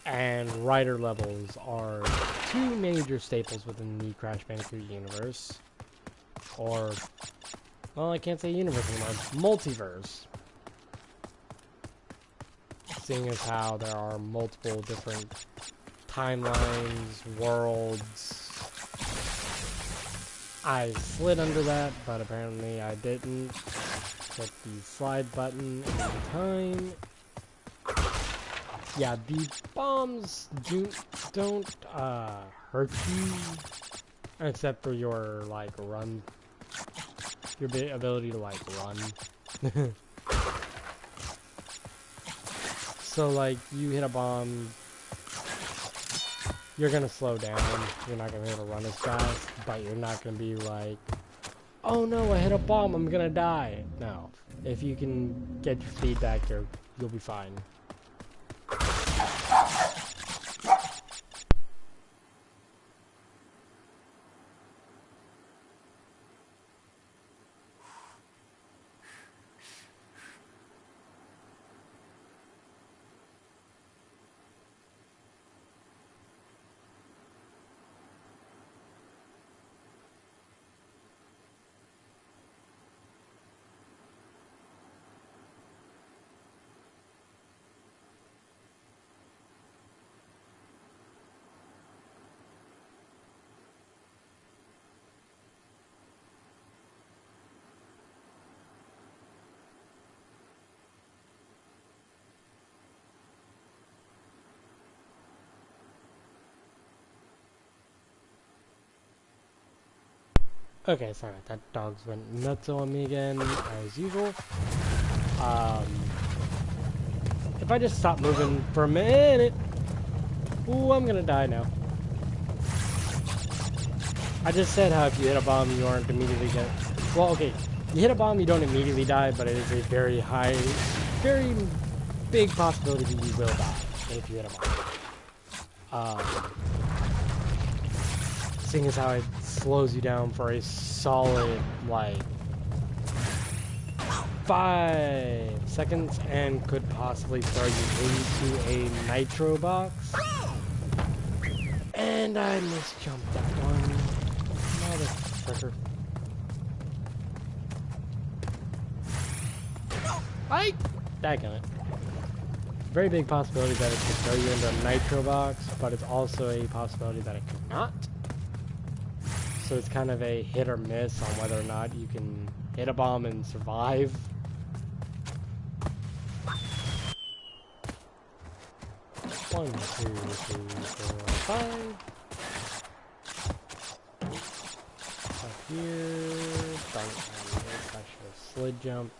and rider levels are two major staples within the Crash Bandicoot universe. Or, well, I can't say universe anymore, multiverse. Seeing as how there are multiple different timelines, worlds. I slid under that, but apparently I didn't. Hit the slide button in time. Yeah, the bombs don't hurt you, except for your like run, your ability to like run. So like you hit a bomb, you're gonna slow down. You're not gonna be able to run as fast, but you're not gonna be like, oh no, I hit a bomb, I'm gonna die. No, if you can get your speed back, you'll be fine. Okay, sorry, that dog's went nuts on me again, as usual. If I just stop moving for a minute... Ooh, I'm gonna die now. I just said how if you hit a bomb, you aren't immediately dead. Well, okay, you hit a bomb, you don't immediately die, but it is a very high, very big possibility that you will die if you hit a bomb. Seeing as how it slows you down for a solid, like, 5 seconds and could possibly throw you into a nitro box. And I misjumped that one. quicker. Right! Daggone it. Very big possibility that it could throw you into a nitro box, but it's also a possibility that it could not. So it's kind of a hit or miss on whether or not you can hit a bomb and survive. One, two, three, four, five. Up here. Darn it, it's actually a slid jump.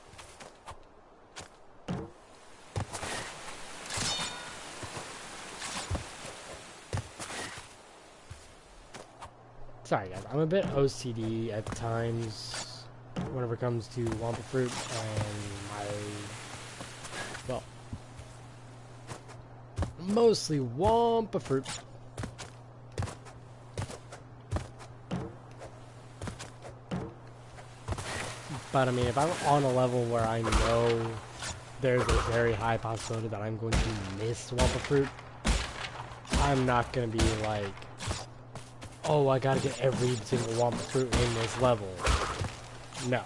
Sorry guys, I'm a bit OCD at times whenever it comes to Wampa Fruit, and well, mostly Wampa Fruit. But I mean, if I'm on a level where I know there's a very high possibility that I'm going to miss Wampa Fruit, I'm not going to be like, oh, I gotta get every single Wampa Fruit in this level. No.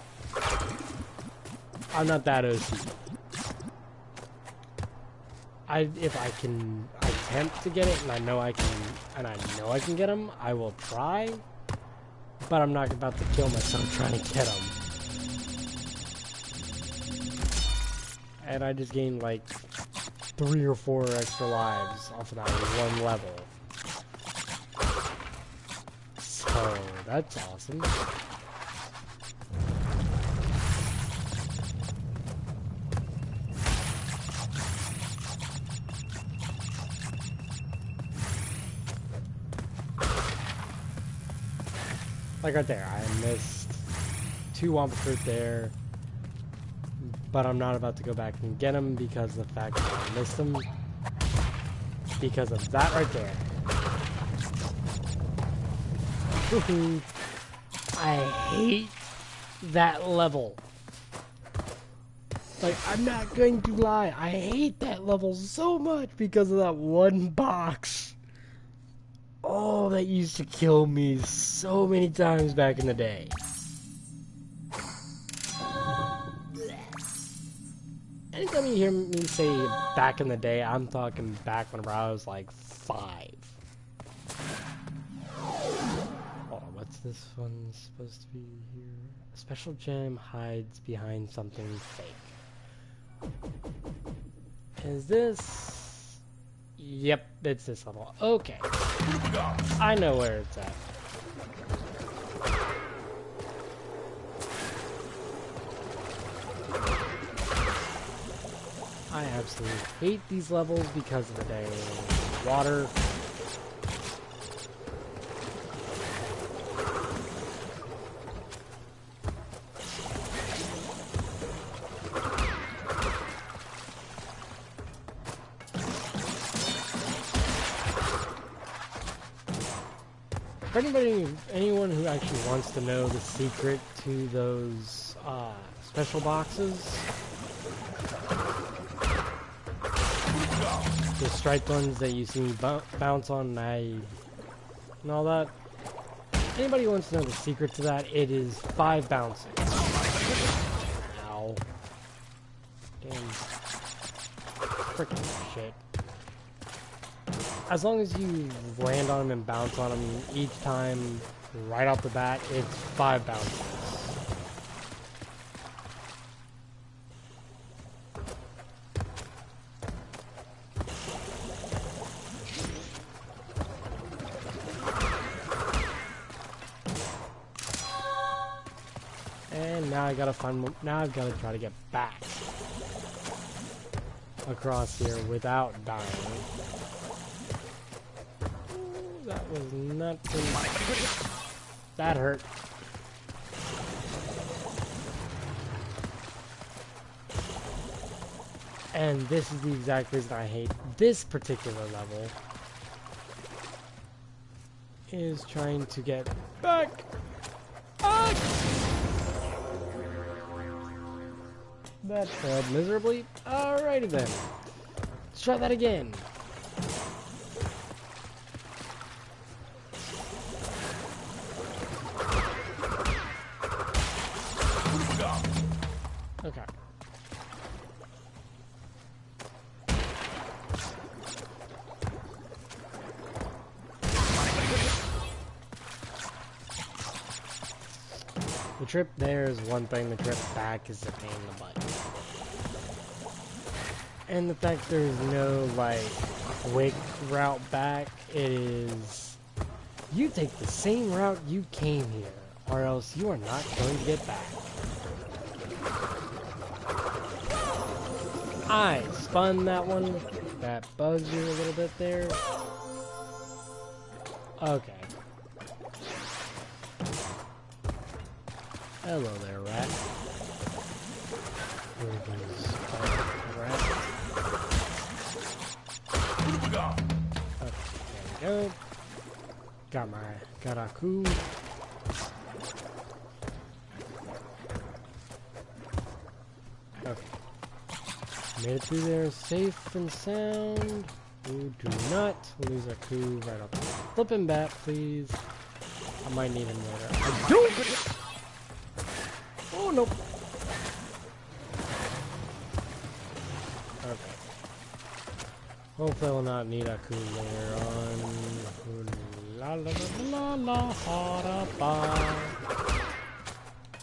I'm not that OCD. If I can attempt to get it, and I know I can get them, I will try. But I'm not about to kill myself trying to get them. And I just gained like 3 or 4 extra lives off of that one level. So that's awesome. Like right there, I missed 2 Wampa Fruit there, but I'm not about to go back and get them because of the fact that I missed them. Because of that right there. Woohoo! I hate that level. Like, I'm not going to lie, I hate that level so much because of that one box. Oh, that used to kill me so many times back in the day. Anytime you hear me say back in the day, I'm talking back whenever I was like 5. Hold on, what's this one supposed to be here? A special gem hides behind something fake. Is this... Yep, it's this level. Okay. I know where it's at. I absolutely hate these levels because of the dang water. For anyone who actually wants to know the secret to those special boxes, the striped ones that you see me bounce on and all that, anybody who wants to know the secret to that, it is 5 bounces. Ow. Damn. Frickin' shit. As long as you land on them and bounce on them each time right off the bat, it's 5 bounces. And now I gotta find. Now I've gotta try to get back across here without dying. That was not pretty. That hurt. And this is the exact reason I hate this particular level. Is trying to get back. That failed miserably. Alrighty then. Let's try that again. Okay. The trip there is one thing, the trip back is a pain in the butt. And the fact there's no, like, quick route back, it is... You take the same route you came here, or else you are not going to get back. I spun that one. That bugs you a little bit there. Okay. Hello there, rat. Rat. What have we got? Okay, there we go. Got a coup. Okay. Made it through there safe and sound. We do not lose a coup right off the flipping bat, please. I might need him later. I don't! Oh, nope. Okay. Hopefully I will not need a coup later on. La la la la la la la.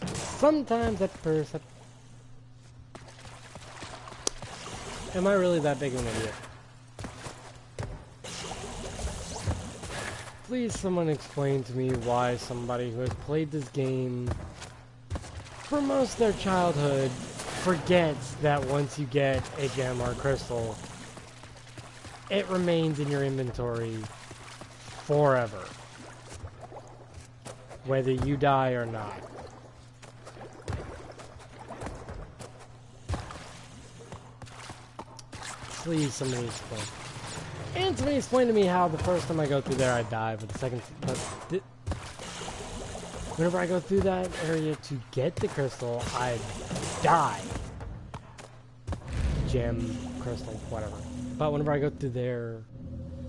Sometimes that person. Am I really that big of an idiot? Please someone explain to me why somebody who has played this game for most of their childhood forgets that once you get a gem or a crystal, it remains in your inventory forever. Whether you die or not. Please somebody explain. And somebody explain to me how the first time I go through there I die, but the second... whenever I go through that area to get the crystal, I die. Gem, crystal, whatever. But whenever I go through there,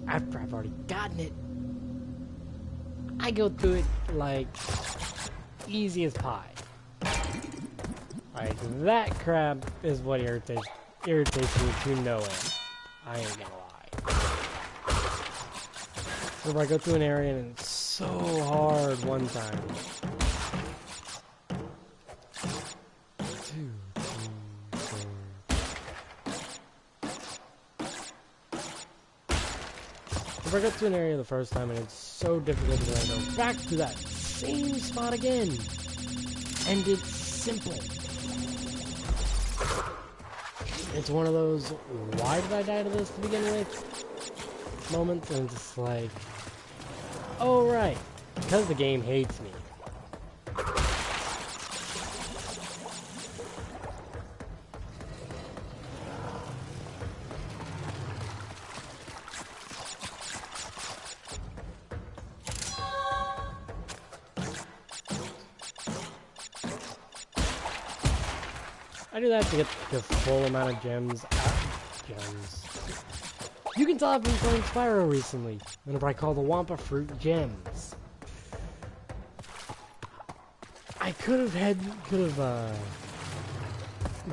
after I've already gotten it, I go through it like easy as pie. Like that crap is what irritates me to no end. I ain't gonna lie. Whenever I go through an area and it's so hard one time. If I go to an area the first time and it's so difficult to go back to that same spot again, and it's simple. It's one of those, why did I die to this to begin with? Moments, and it's just like, oh right, because the game hates me. I do that to get the full amount of gems. Gems. You can tell I've been playing Spyro recently. Whenever I call the Wampa fruit gems. I could have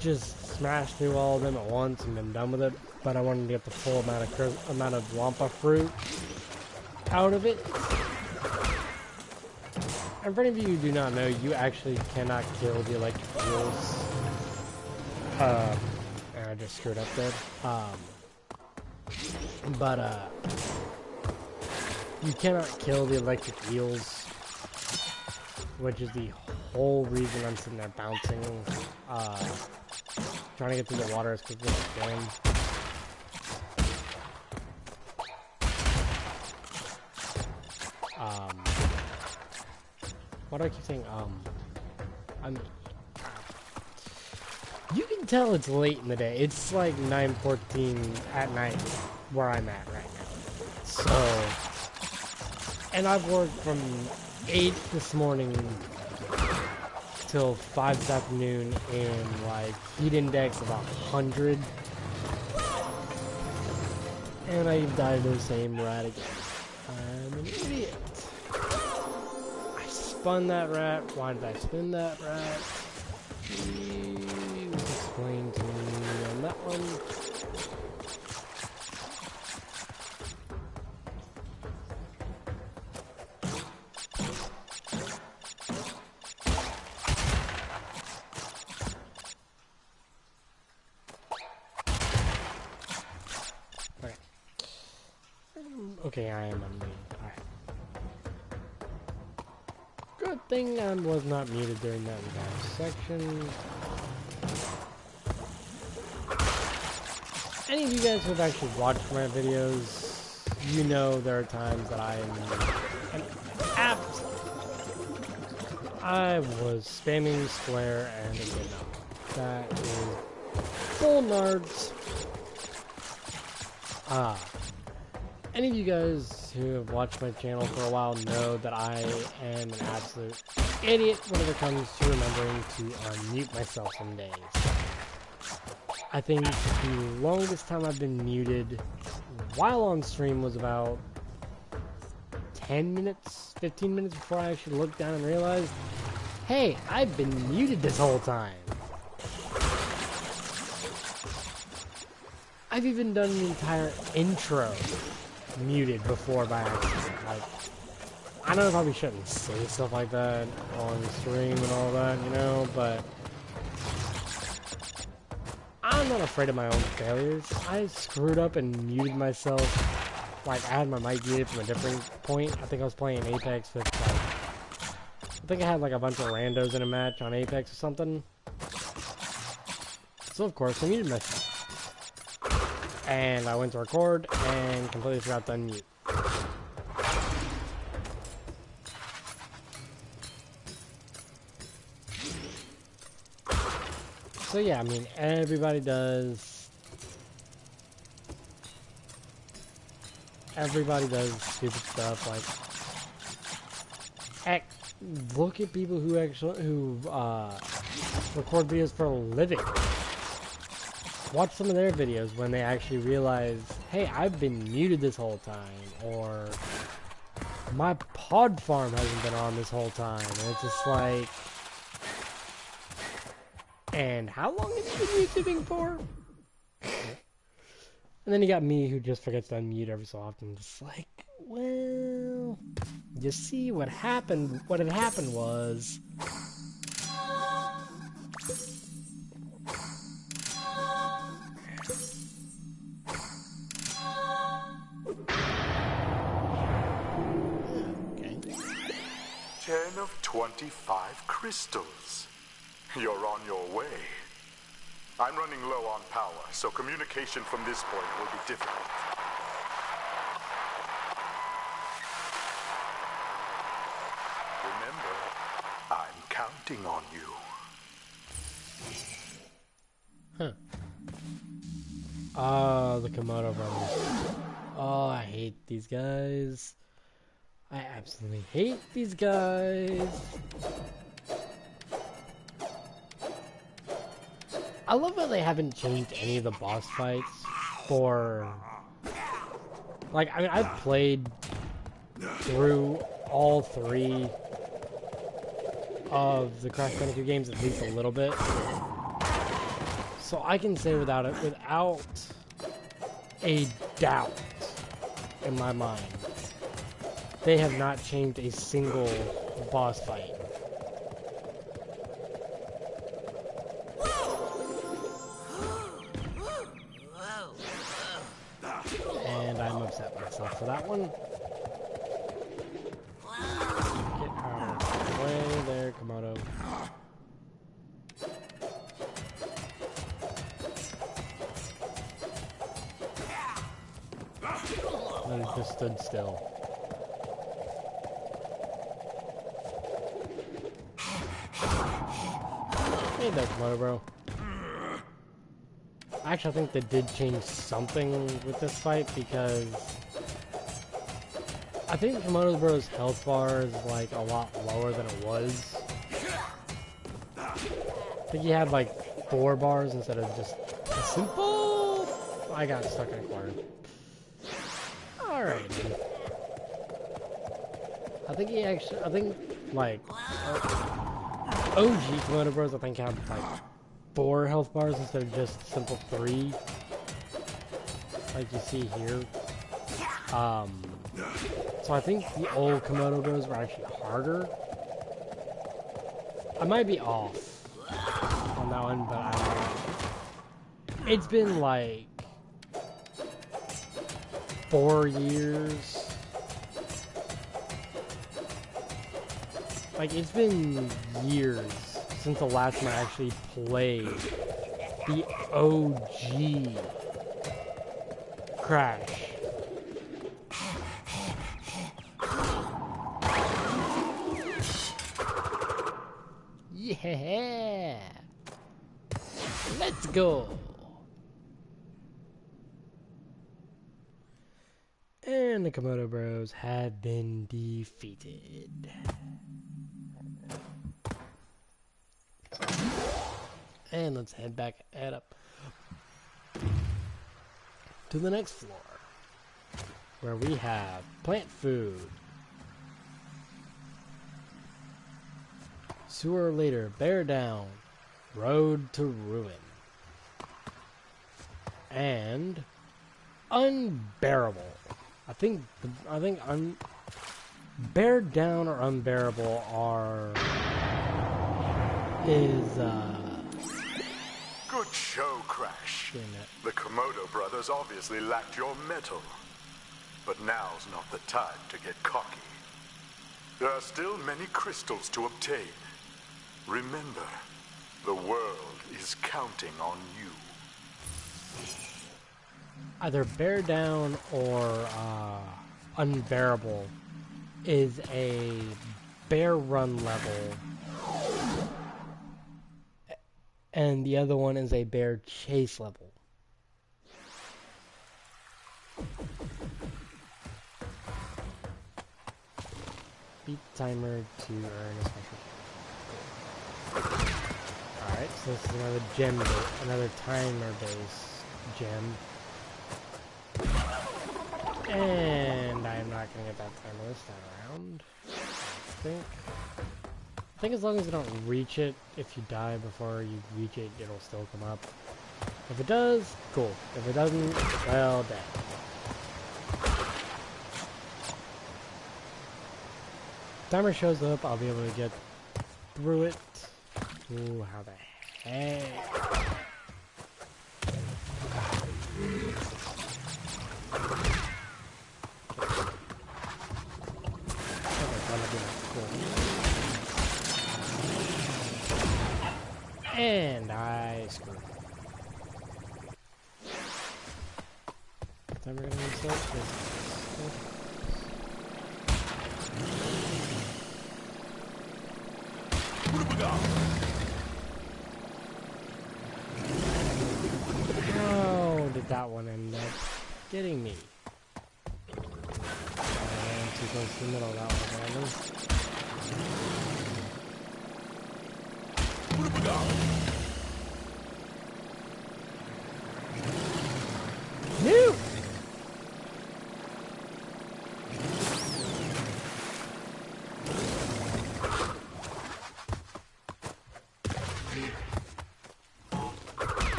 just smashed through all of them at once and been done with it, but I wanted to get the full amount of Wampa fruit out of it. And for any of you who do not know, you actually cannot kill the electric eels. I just screwed up there. You cannot kill the electric eels, which is the whole reason I'm sitting there bouncing, trying to get through the water as quickly as I can. Why do I keep saying, you can tell it's late in the day. It's like 9:14 at night where I'm at right now. So, and I've worked from 8 this morning till 5 this afternoon in like heat index of 100. And I died to the same rat again. I'm an idiot. I spun that rat. Why did I spin that rat? on that one. Okay, I am unmuted. Alright. Good thing I was not muted during that entire section. Any of you guys who have actually watched my videos, you know there are times that I am an apt. I was spamming square and it did not. That is full nards. Any of you guys who have watched my channel for a while know that I am an absolute idiot whenever it comes to remembering to unmute myself some days. I think the longest time I've been muted while on stream was about 10 minutes, 15 minutes before I actually looked down and realized, hey, I've been muted this whole time. I've even done the entire intro muted before by accident. Like, I know I probably shouldn't say stuff like that on stream and all that, you know, but I'm not afraid of my own failures. I screwed up and muted myself. Like, I had my mic muted from a different point. I think I was playing Apex with, like, I think I had, like, a bunch of randos in a match on Apex or something. So, of course, I muted myself. And I went to record and completely forgot to unmute. So yeah, I mean, everybody does stupid stuff. Like, look at people who record videos for a living. Watch some of their videos when they actually realize, hey, I've been muted this whole time, or my pod farm hasn't been on this whole time, and it's just like, and how long have you been YouTubing for? And then you got me who just forgets to unmute every so often, just like, well, you see what happened, what had happened was, okay. 10 of 25 crystals. You're on your way. I'm running low on power, so communication from this point will be difficult. Remember, I'm counting on you. Huh. Oh, the Komodo brothers. Oh, I hate these guys. I absolutely hate these guys. I love how they haven't changed any of the boss fights for... Like, I mean, I've played through all 3 of the Crash Bandicoot games at least a little bit. So I can say without a doubt in my mind, they have not changed a single boss fight. And I'm upset with myself for that one. Get out of the way there, Komodo. And it just stood still. Hey there, Komodo bro. Actually, I think they did change something with this fight because I think Komodo Bro's health bar is like a lot lower than it was. I think he had like 4 bars instead of just a simple. I got stuck in a corner. Alright, man. I think like OG Komodo Bros I think had like 4 health bars instead of just simple 3, like you see here. So I think the old Komodo Bros were actually harder. I might be off on that one, but I don't know. It's been like 4 years. Like, it's been years since the last time I actually played the OG Crash. Yeah! Let's go! And the Komodo Bros have been defeated. And let's head up to the next floor, where we have plant food, sewer later, bear down, road to ruin, and unbearable. I think bear down or unbearable is Good show, Crash. The Komodo brothers obviously lacked your mettle. But now's not the time to get cocky. There are still many crystals to obtain. Remember, the world is counting on you. either bear down or unbearable is a bear run level, and the other one is a bear chase level. Beat the timer to earn a special. Alright, so this is another gem, another timer base gem. And I'm not gonna get that timer this time around. I think as long as you don't reach it, if you die before you reach it, it'll still come up. If it does, cool. If it doesn't, well, dead. Timer shows up, I'll be able to get through it. Ooh, how the heck? And I screwed up. Timer gonna reset? How did that one end up getting me? I'm too close to the middle of that one, apparently. No!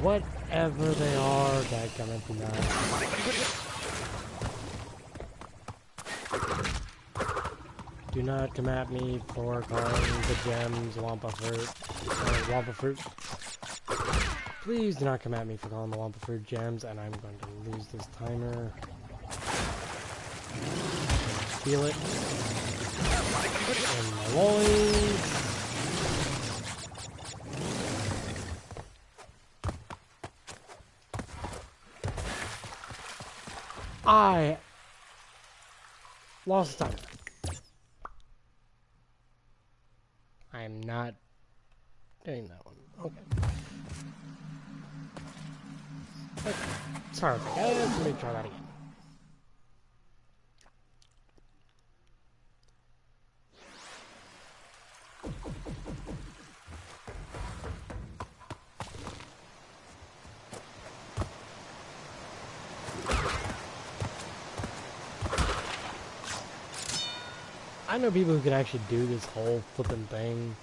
Whatever they are, that gonna be nice. Do not come at me for calling the gems Wampa Fruit. Wampa Fruit. Please do not come at me for calling the Wampa Fruit gems, and I'm going to lose this timer. Feel it. In my loins. I lost the timer. I am not doing that one. Okay. Sorry, guys. Let me try that again. I know people who can actually do this whole flipping thing.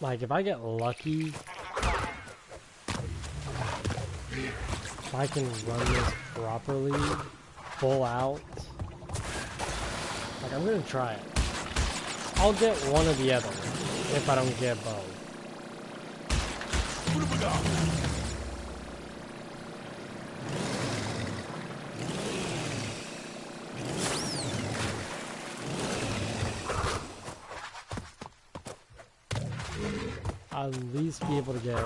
Like, if I get lucky, if I can run this properly, full out, like, I'm gonna try it. I'll get one or the other if I don't get both. I'll at least be able to get...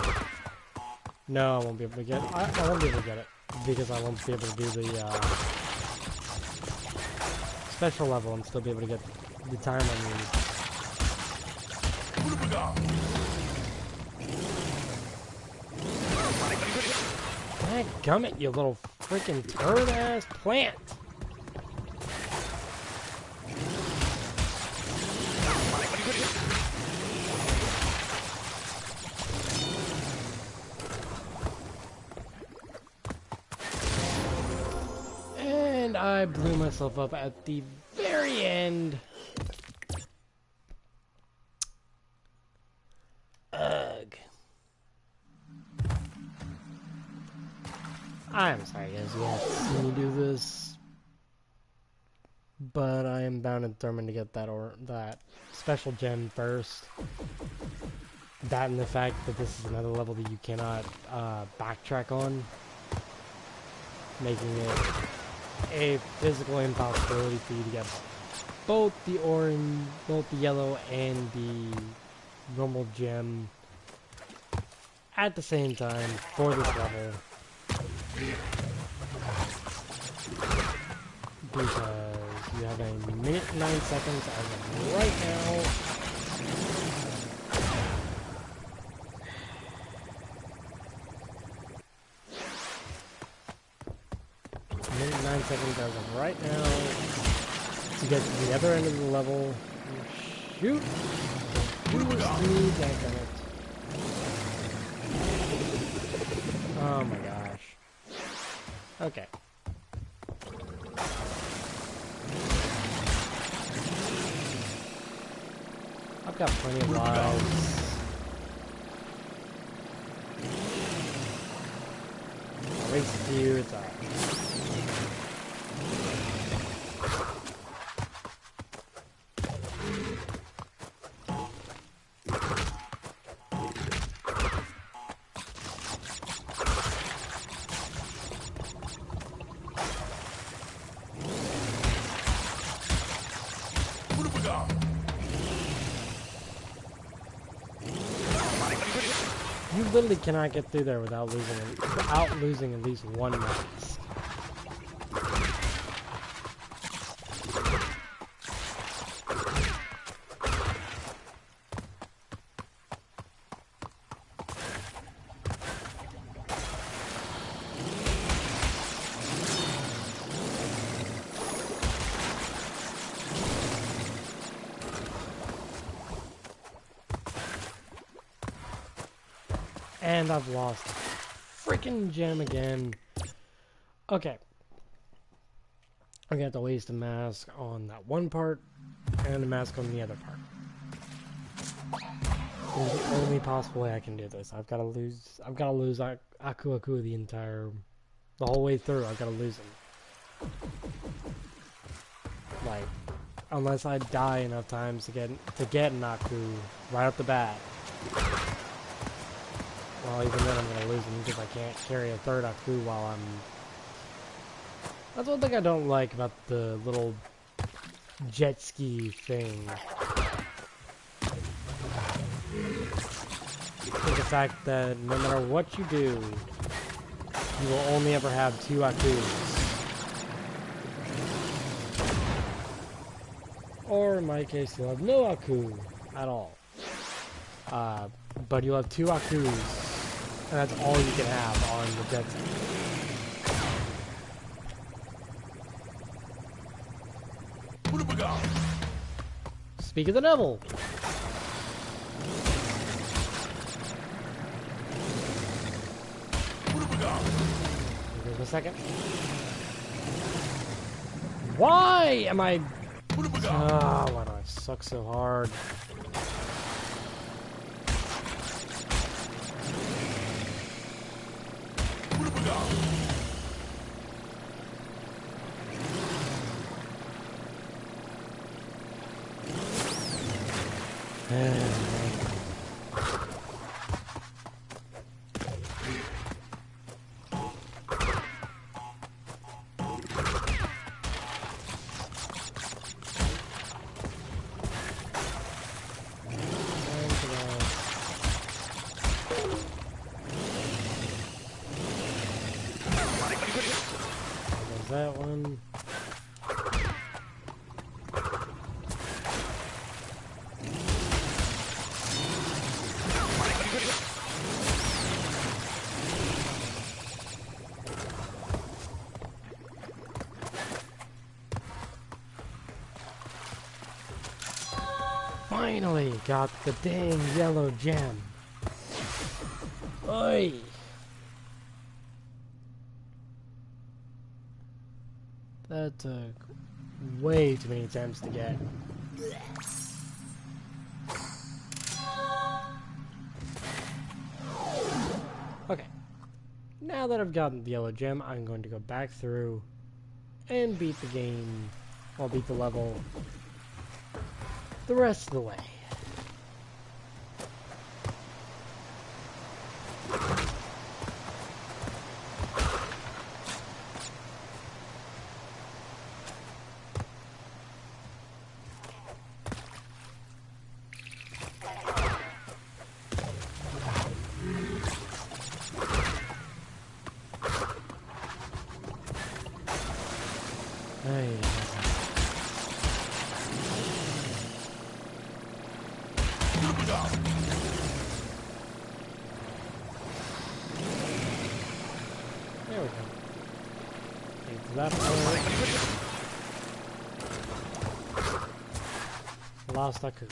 No, I won't be able to get... I won't be able to get it. Because I won't be able to do the special level and still be able to get the time I need. Dadgummit, you little freaking turd-ass plant! And I blew myself up at the very end. Ugh. I'm sorry guys, you have to see me do this. But I am bound and determined to get that special gem first. That and the fact that this is another level that you cannot backtrack on. Making it a physical impossibility for you to get both the orange, both the yellow and the normal gem at the same time for this level. Because you have a minute and 9 seconds as of right now. Minute and 9 seconds as of right now to get to the other end of the level. Shoot! Shoot me, dadgummit. Oh my gosh. Okay. I've got plenty of lives. I'll waste a few, it's alright. You literally cannot get through there without losing at least one mask. And I've lost a freaking gem again. Okay. I'm gonna have to waste a mask on that one part and a mask on the other part. This is the only possible way I can do this. I've gotta lose Aku Aku the whole way through. I've gotta lose him. Like, unless I die enough times to get an Aku right off the bat. Well, even then I'm going to lose him because I can't carry a third Aku while I'm... That's one thing I don't like about the little jet ski thing. Is the fact that no matter what you do, you will only ever have 2 Akus. Or in my case, you'll have no Aku at all. But you'll have 2 Akus. And that's all you can have on the jet ski. Speak of the devil. Here's a second. Why am I Ah, why do I suck so hard? That one. Finally got the dang yellow gem. Oi! That took way too many attempts to get. Okay. Now that I've gotten the yellow gem, I'm going to go back through and beat the game, well, beat the level the rest of the way. Hey. There we go. Take that one. Lost Aku.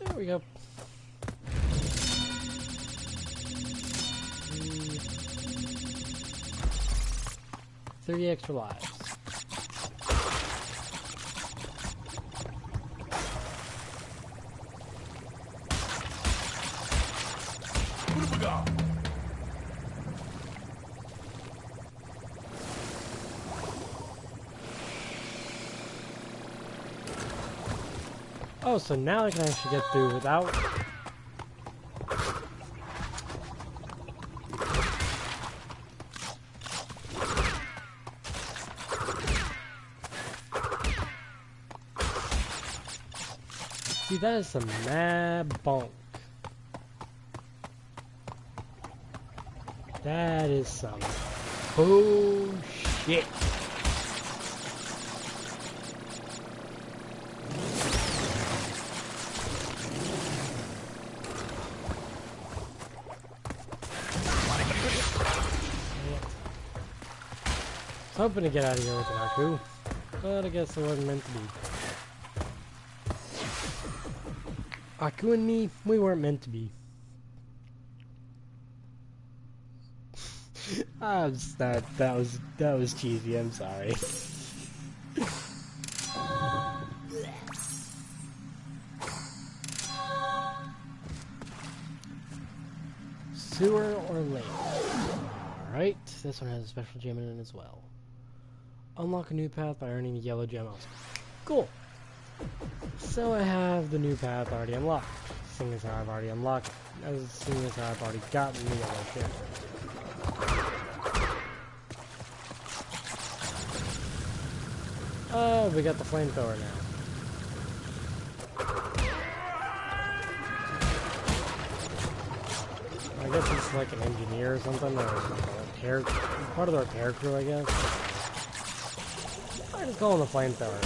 There we go. 30 extra lives. Oh, so now I can actually get through without... See, that is some mad bonk. That is some bullshit. Hoping to get out of here with an Aku, but I guess it wasn't meant to be. Aku and me, we weren't meant to be. That was cheesy. I'm sorry. Sewer or lake? All right, this one has a special gem in it as well. Unlock a new path by earning the yellow gem also. Cool. So I have the new path already unlocked. Seeing as how I've already unlocked it. Seeing as how I've already gotten the yellow gem. Oh, we got the flamethrower now. I guess it's like an engineer or something, or a repair, part of the repair crew, I guess. Let's go on the flamethrower.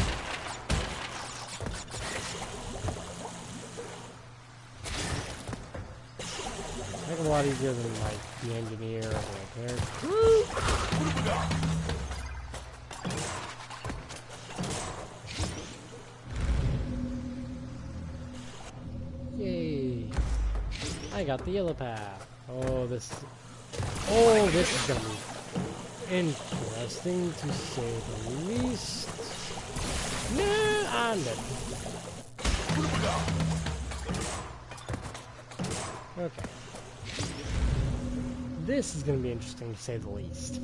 Make it a lot easier than like the engineer or the repair. Yay! I got the yellow path. Oh, this is gonna be interesting to say the least. No, I'm dead. Okay. This is going to be interesting to say the least.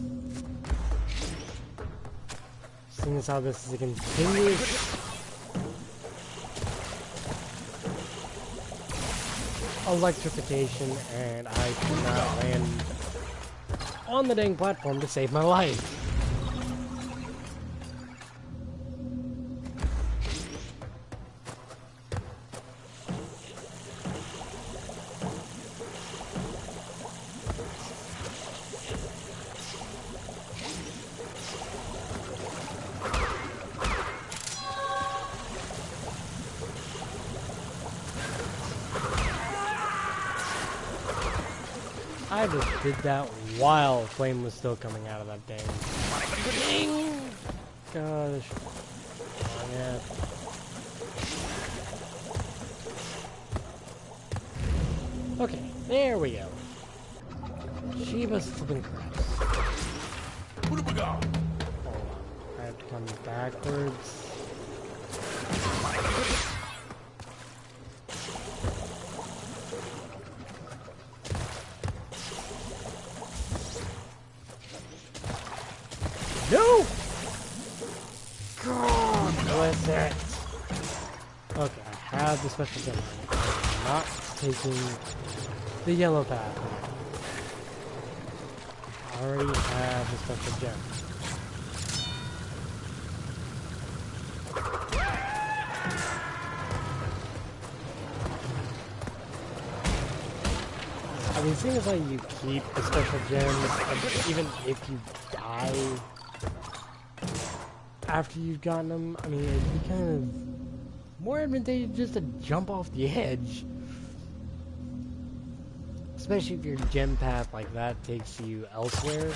Seeing as how this is a continuous electrification and I cannot land on the dang platform to save my life. I just did that while flame was still coming out of that dang. Gosh. Oh, yeah. Okay, there we go. Shiva's flipping crabs. Hold on. I have to come backwards. No! God bless it. Okay, I have the special gem. I'm not taking the yellow path. I already have the special gem. I mean, seeing as how you keep the special gems, even if you die after you've gotten them, I mean, it'd be kind of more advantageous just to jump off the edge. Especially if your gem path like that takes you elsewhere.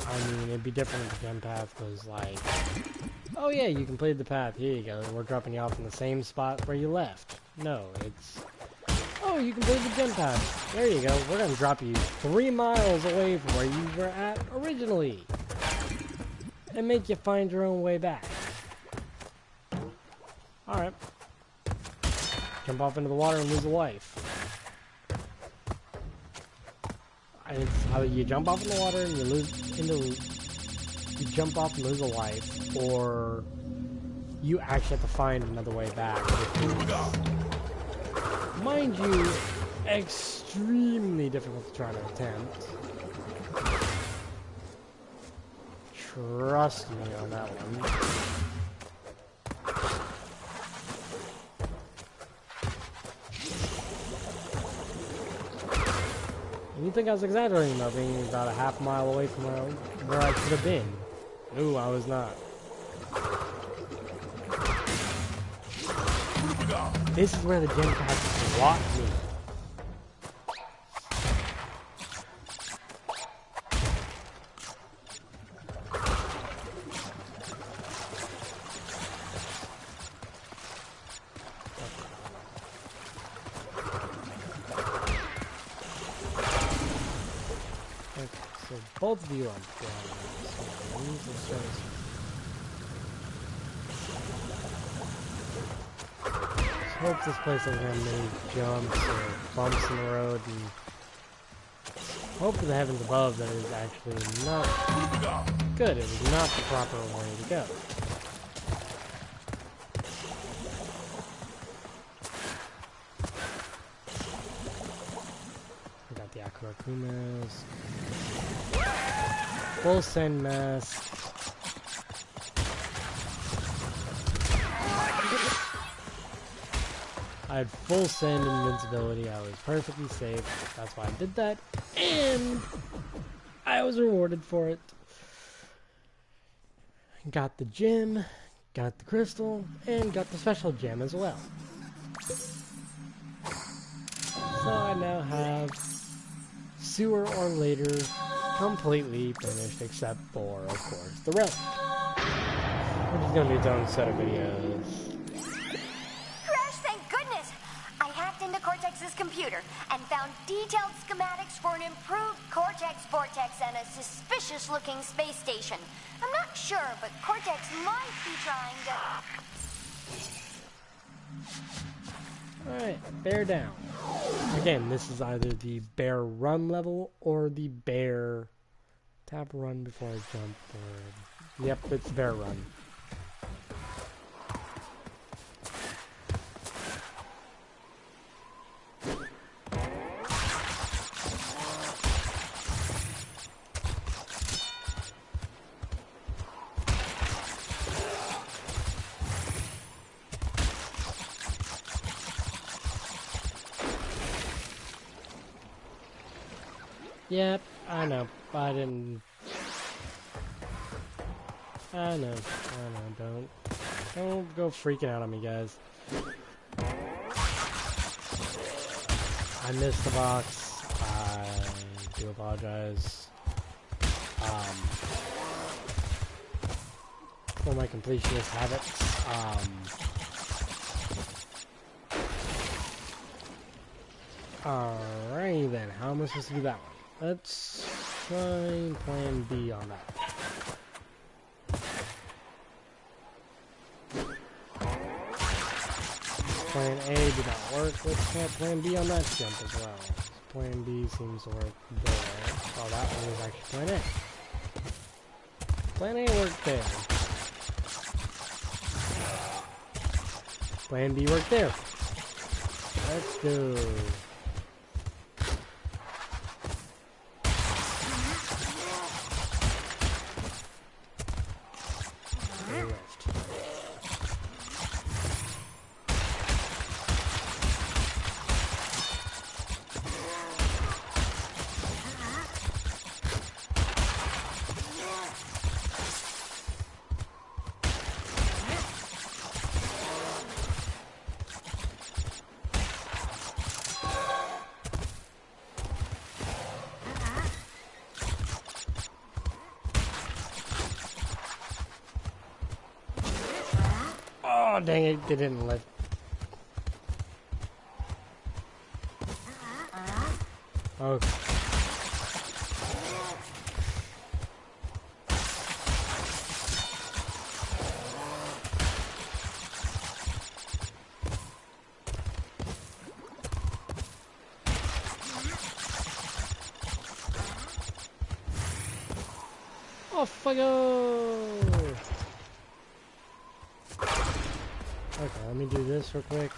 I mean, it'd be different if the gem path was like, oh yeah, you completed the path, here you go, we're dropping you off in the same spot where you left. No, it's, oh, you completed the gem path, there you go, we're gonna drop you 3 miles away from where you were at originally. And make you find your own way back. Alright. Jump off into the water and lose a life. It's how you jump off in the water and you jump off and lose a life, or you actually have to find another way back. Mind you, extremely difficult to try to attempt. Trust me on that one. And you think I was exaggerating about being about a half mile away from where I could have been. Ooh, I was not. This is where the gem path blocked me. Both of you are down. Let's hope this place doesn't have many jumps or bumps in the road, and hope to the heavens above that it is actually not good. It is not the proper way to go. We got the Akurakumas. Full send mask. I had full send invincibility. I was perfectly safe. That's why I did that. And I was rewarded for it. Got the gem, got the crystal, and got the special gem as well. So I now have Sewer or Later completely finished, except for, of course, the relic, which is going to be its own set of videos. Crash, thank goodness! I hacked into Cortex's computer and found detailed schematics for an improved Cortex Vortex and a suspicious-looking space station. I'm not sure, but Cortex might be trying to... Alright, bear down. Again, this is either the bear run level or the bear tap run before I jump. Or... Yep, it's bear run. Yep, I know. I didn't... I know. Don't go freaking out on me, guys. I missed the box. I do apologize. For my completionist habits. Alrighty then, how am I supposed to do that one? Let's try plan B on that. Plan A did not work. Let's try plan B on that jump as well. Plan B seems to work there. Oh, that one was actually plan A. Plan A worked there. Plan B worked there. Let's go. Oh, dang it, they didn't let... Oh. Off I go! Okay, let me do this real quick,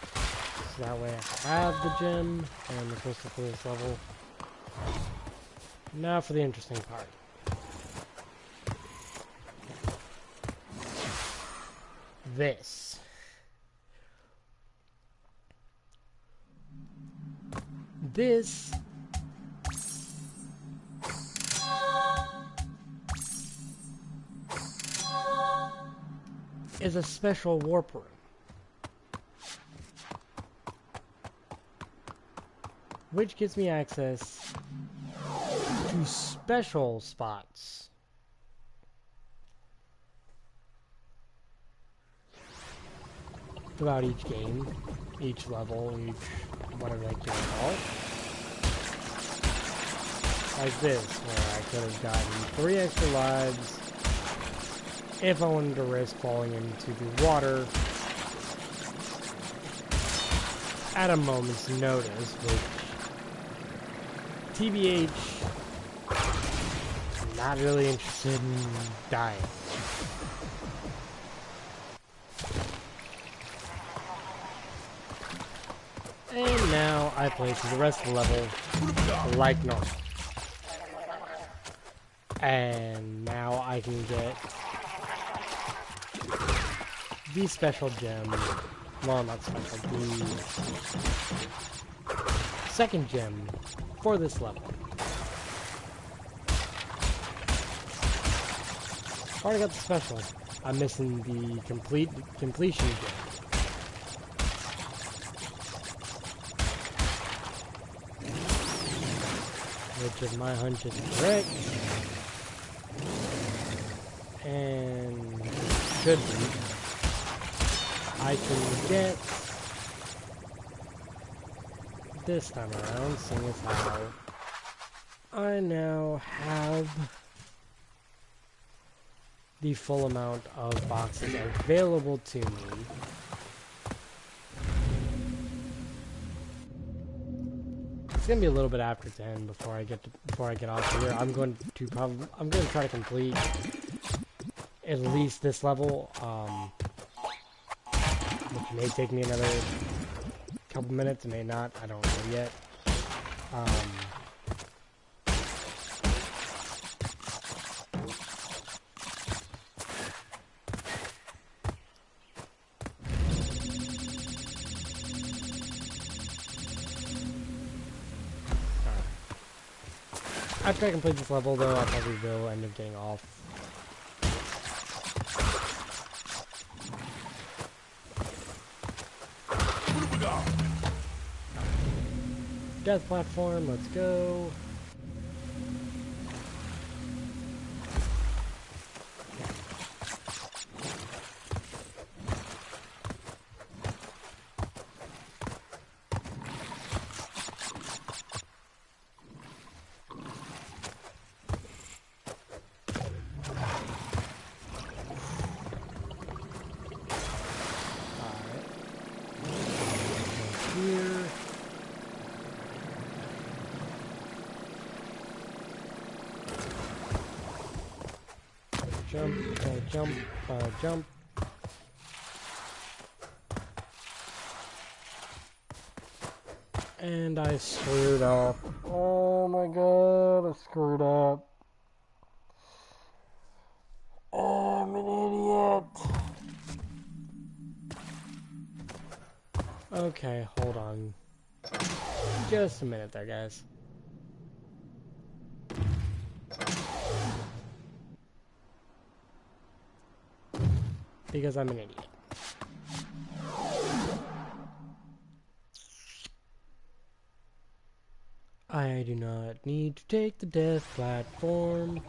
so that way I have the gem and the crystal for this level. Now for the interesting part. This. This is a special warp room, which gives me access to special spots. Throughout each game, each level, each whatever I can call it. Like this, where I could have gotten 3 extra lives if I wanted to risk falling into the water at a moment's notice, which, TBH, not really interested in dying. And now I play through the rest of the level like normal. And now I can get the special gem. Well, not special, the second gem for this level. Already got the special. I'm missing the completion gem. Which, if my hunch is correct, and should be, I can get this time around, seeing as how I now have the full amount of boxes available to me. It's gonna be a little bit after 10 before I get off here. I'm going to try to complete at least this level, which may take me another couple minutes, it may not, I don't know yet. After I complete this level, though, I probably will end up getting off. Death platform, let's go. Jump. And I screwed up. Oh my god, I screwed up. I'm an idiot. Okay, hold on. Just a minute there, guys. Because I'm an idiot. I do not need to take the death platform.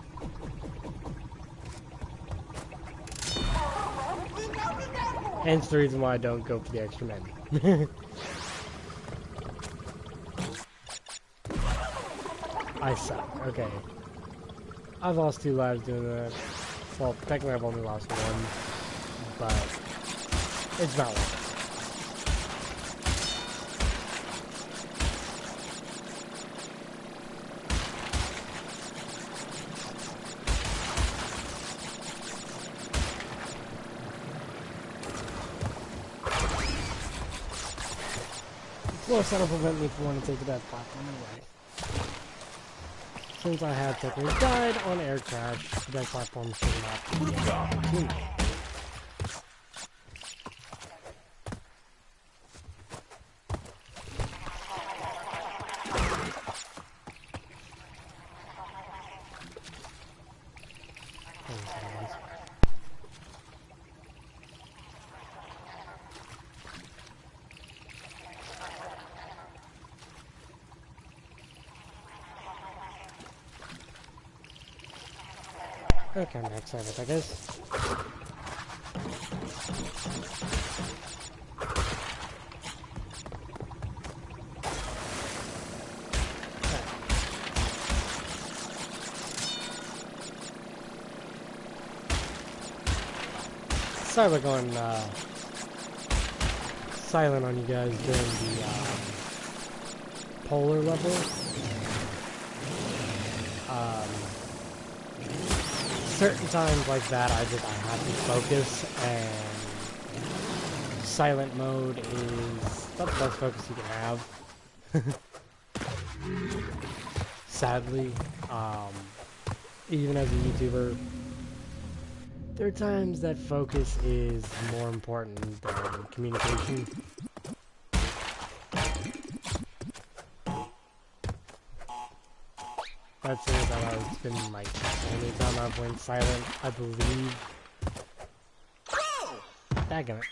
Hence the reason why I don't go for the extra men. I suck. Okay. I've lost 2 lives doing that. Well, technically I've only lost 1. But it's not worth it. Well, that'll prevent me from wanting to take the death platform anyway. Since I have technically died on air crash, the death platform should not be an opportunity. Okay, I'm excited, I guess. Sorry about going silent on you guys during the polar level. Certain times like that, I have to focus, and silent mode is not the best focus you can have. Sadly, even as a YouTuber, there are times that focus is more important than communication. That's it, that has been like the only time I've went silent, I believe. Dadgummit.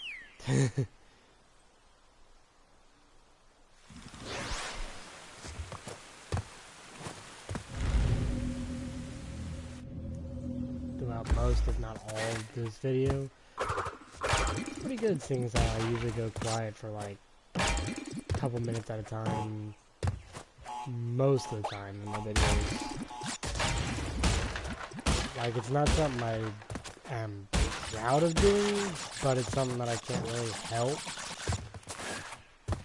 The most, if not all, of this video. Pretty good, seeing as how I usually go quiet for like a couple minutes at a time, most of the time in my videos. Like, it's not something I am proud of doing, but it's something that I can't really help.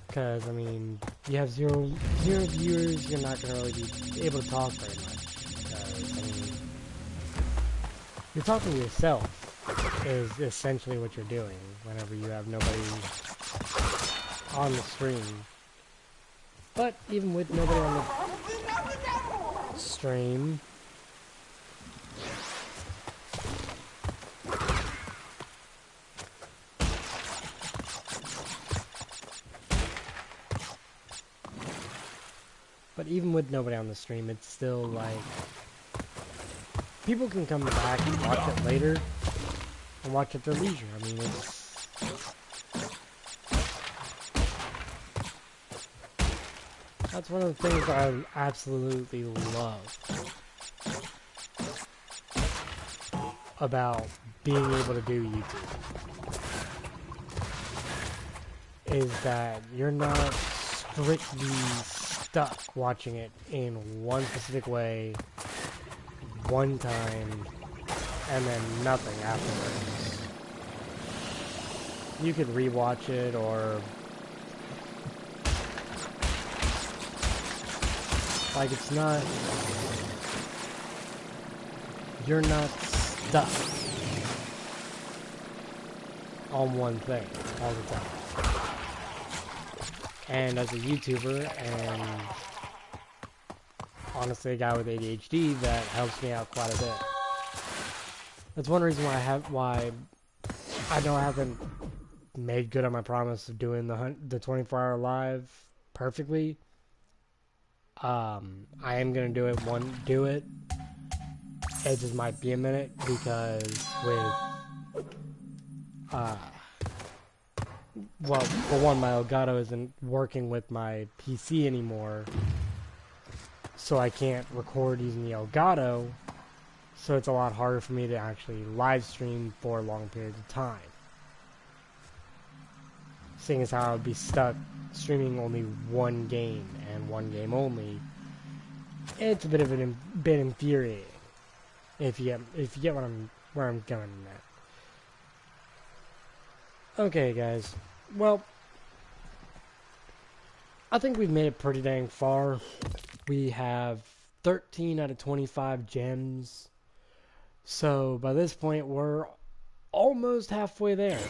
Because, I mean, you have zero viewers, you're not going to really be able to talk very much. Because, I mean, you're talking to yourself is essentially what you're doing whenever you have nobody on the stream. But even with nobody on the stream, it's still like people can come back and watch it later and watch at their leisure. I mean, that's one of the things I absolutely love about being able to do YouTube, is that you're not strictly stuck watching it in one specific way, one time, and then nothing afterwards. You could rewatch it, or like, it's not, you're not stuck on one thing all the time. And as a YouTuber, and honestly a guy with ADHD, that helps me out quite a bit. That's one reason why I know I haven't made good on my promise of doing the 24-hour live perfectly. I am gonna do it. It just might be a minute, because with well, for one, my Elgato isn't working with my PC anymore, so I can't record using the Elgato, so it's a lot harder for me to actually live stream for long periods of time. Seeing as how I would be stuck streaming only one game, and one game only, it's a bit infuriating. If you get where I'm going at. Okay, guys. Well, I think we've made it pretty dang far. We have 13 out of 25 gems. So, by this point, we're almost halfway there.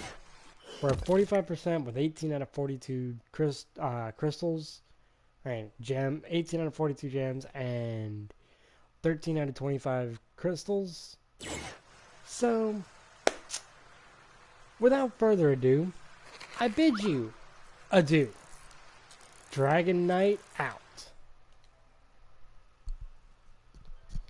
We're at 45% with 18 out of 42 crystals. Right, 18 out of 42 gems and 13 out of 25 crystals. So, without further ado, I bid you adieu. Dragon Knight out.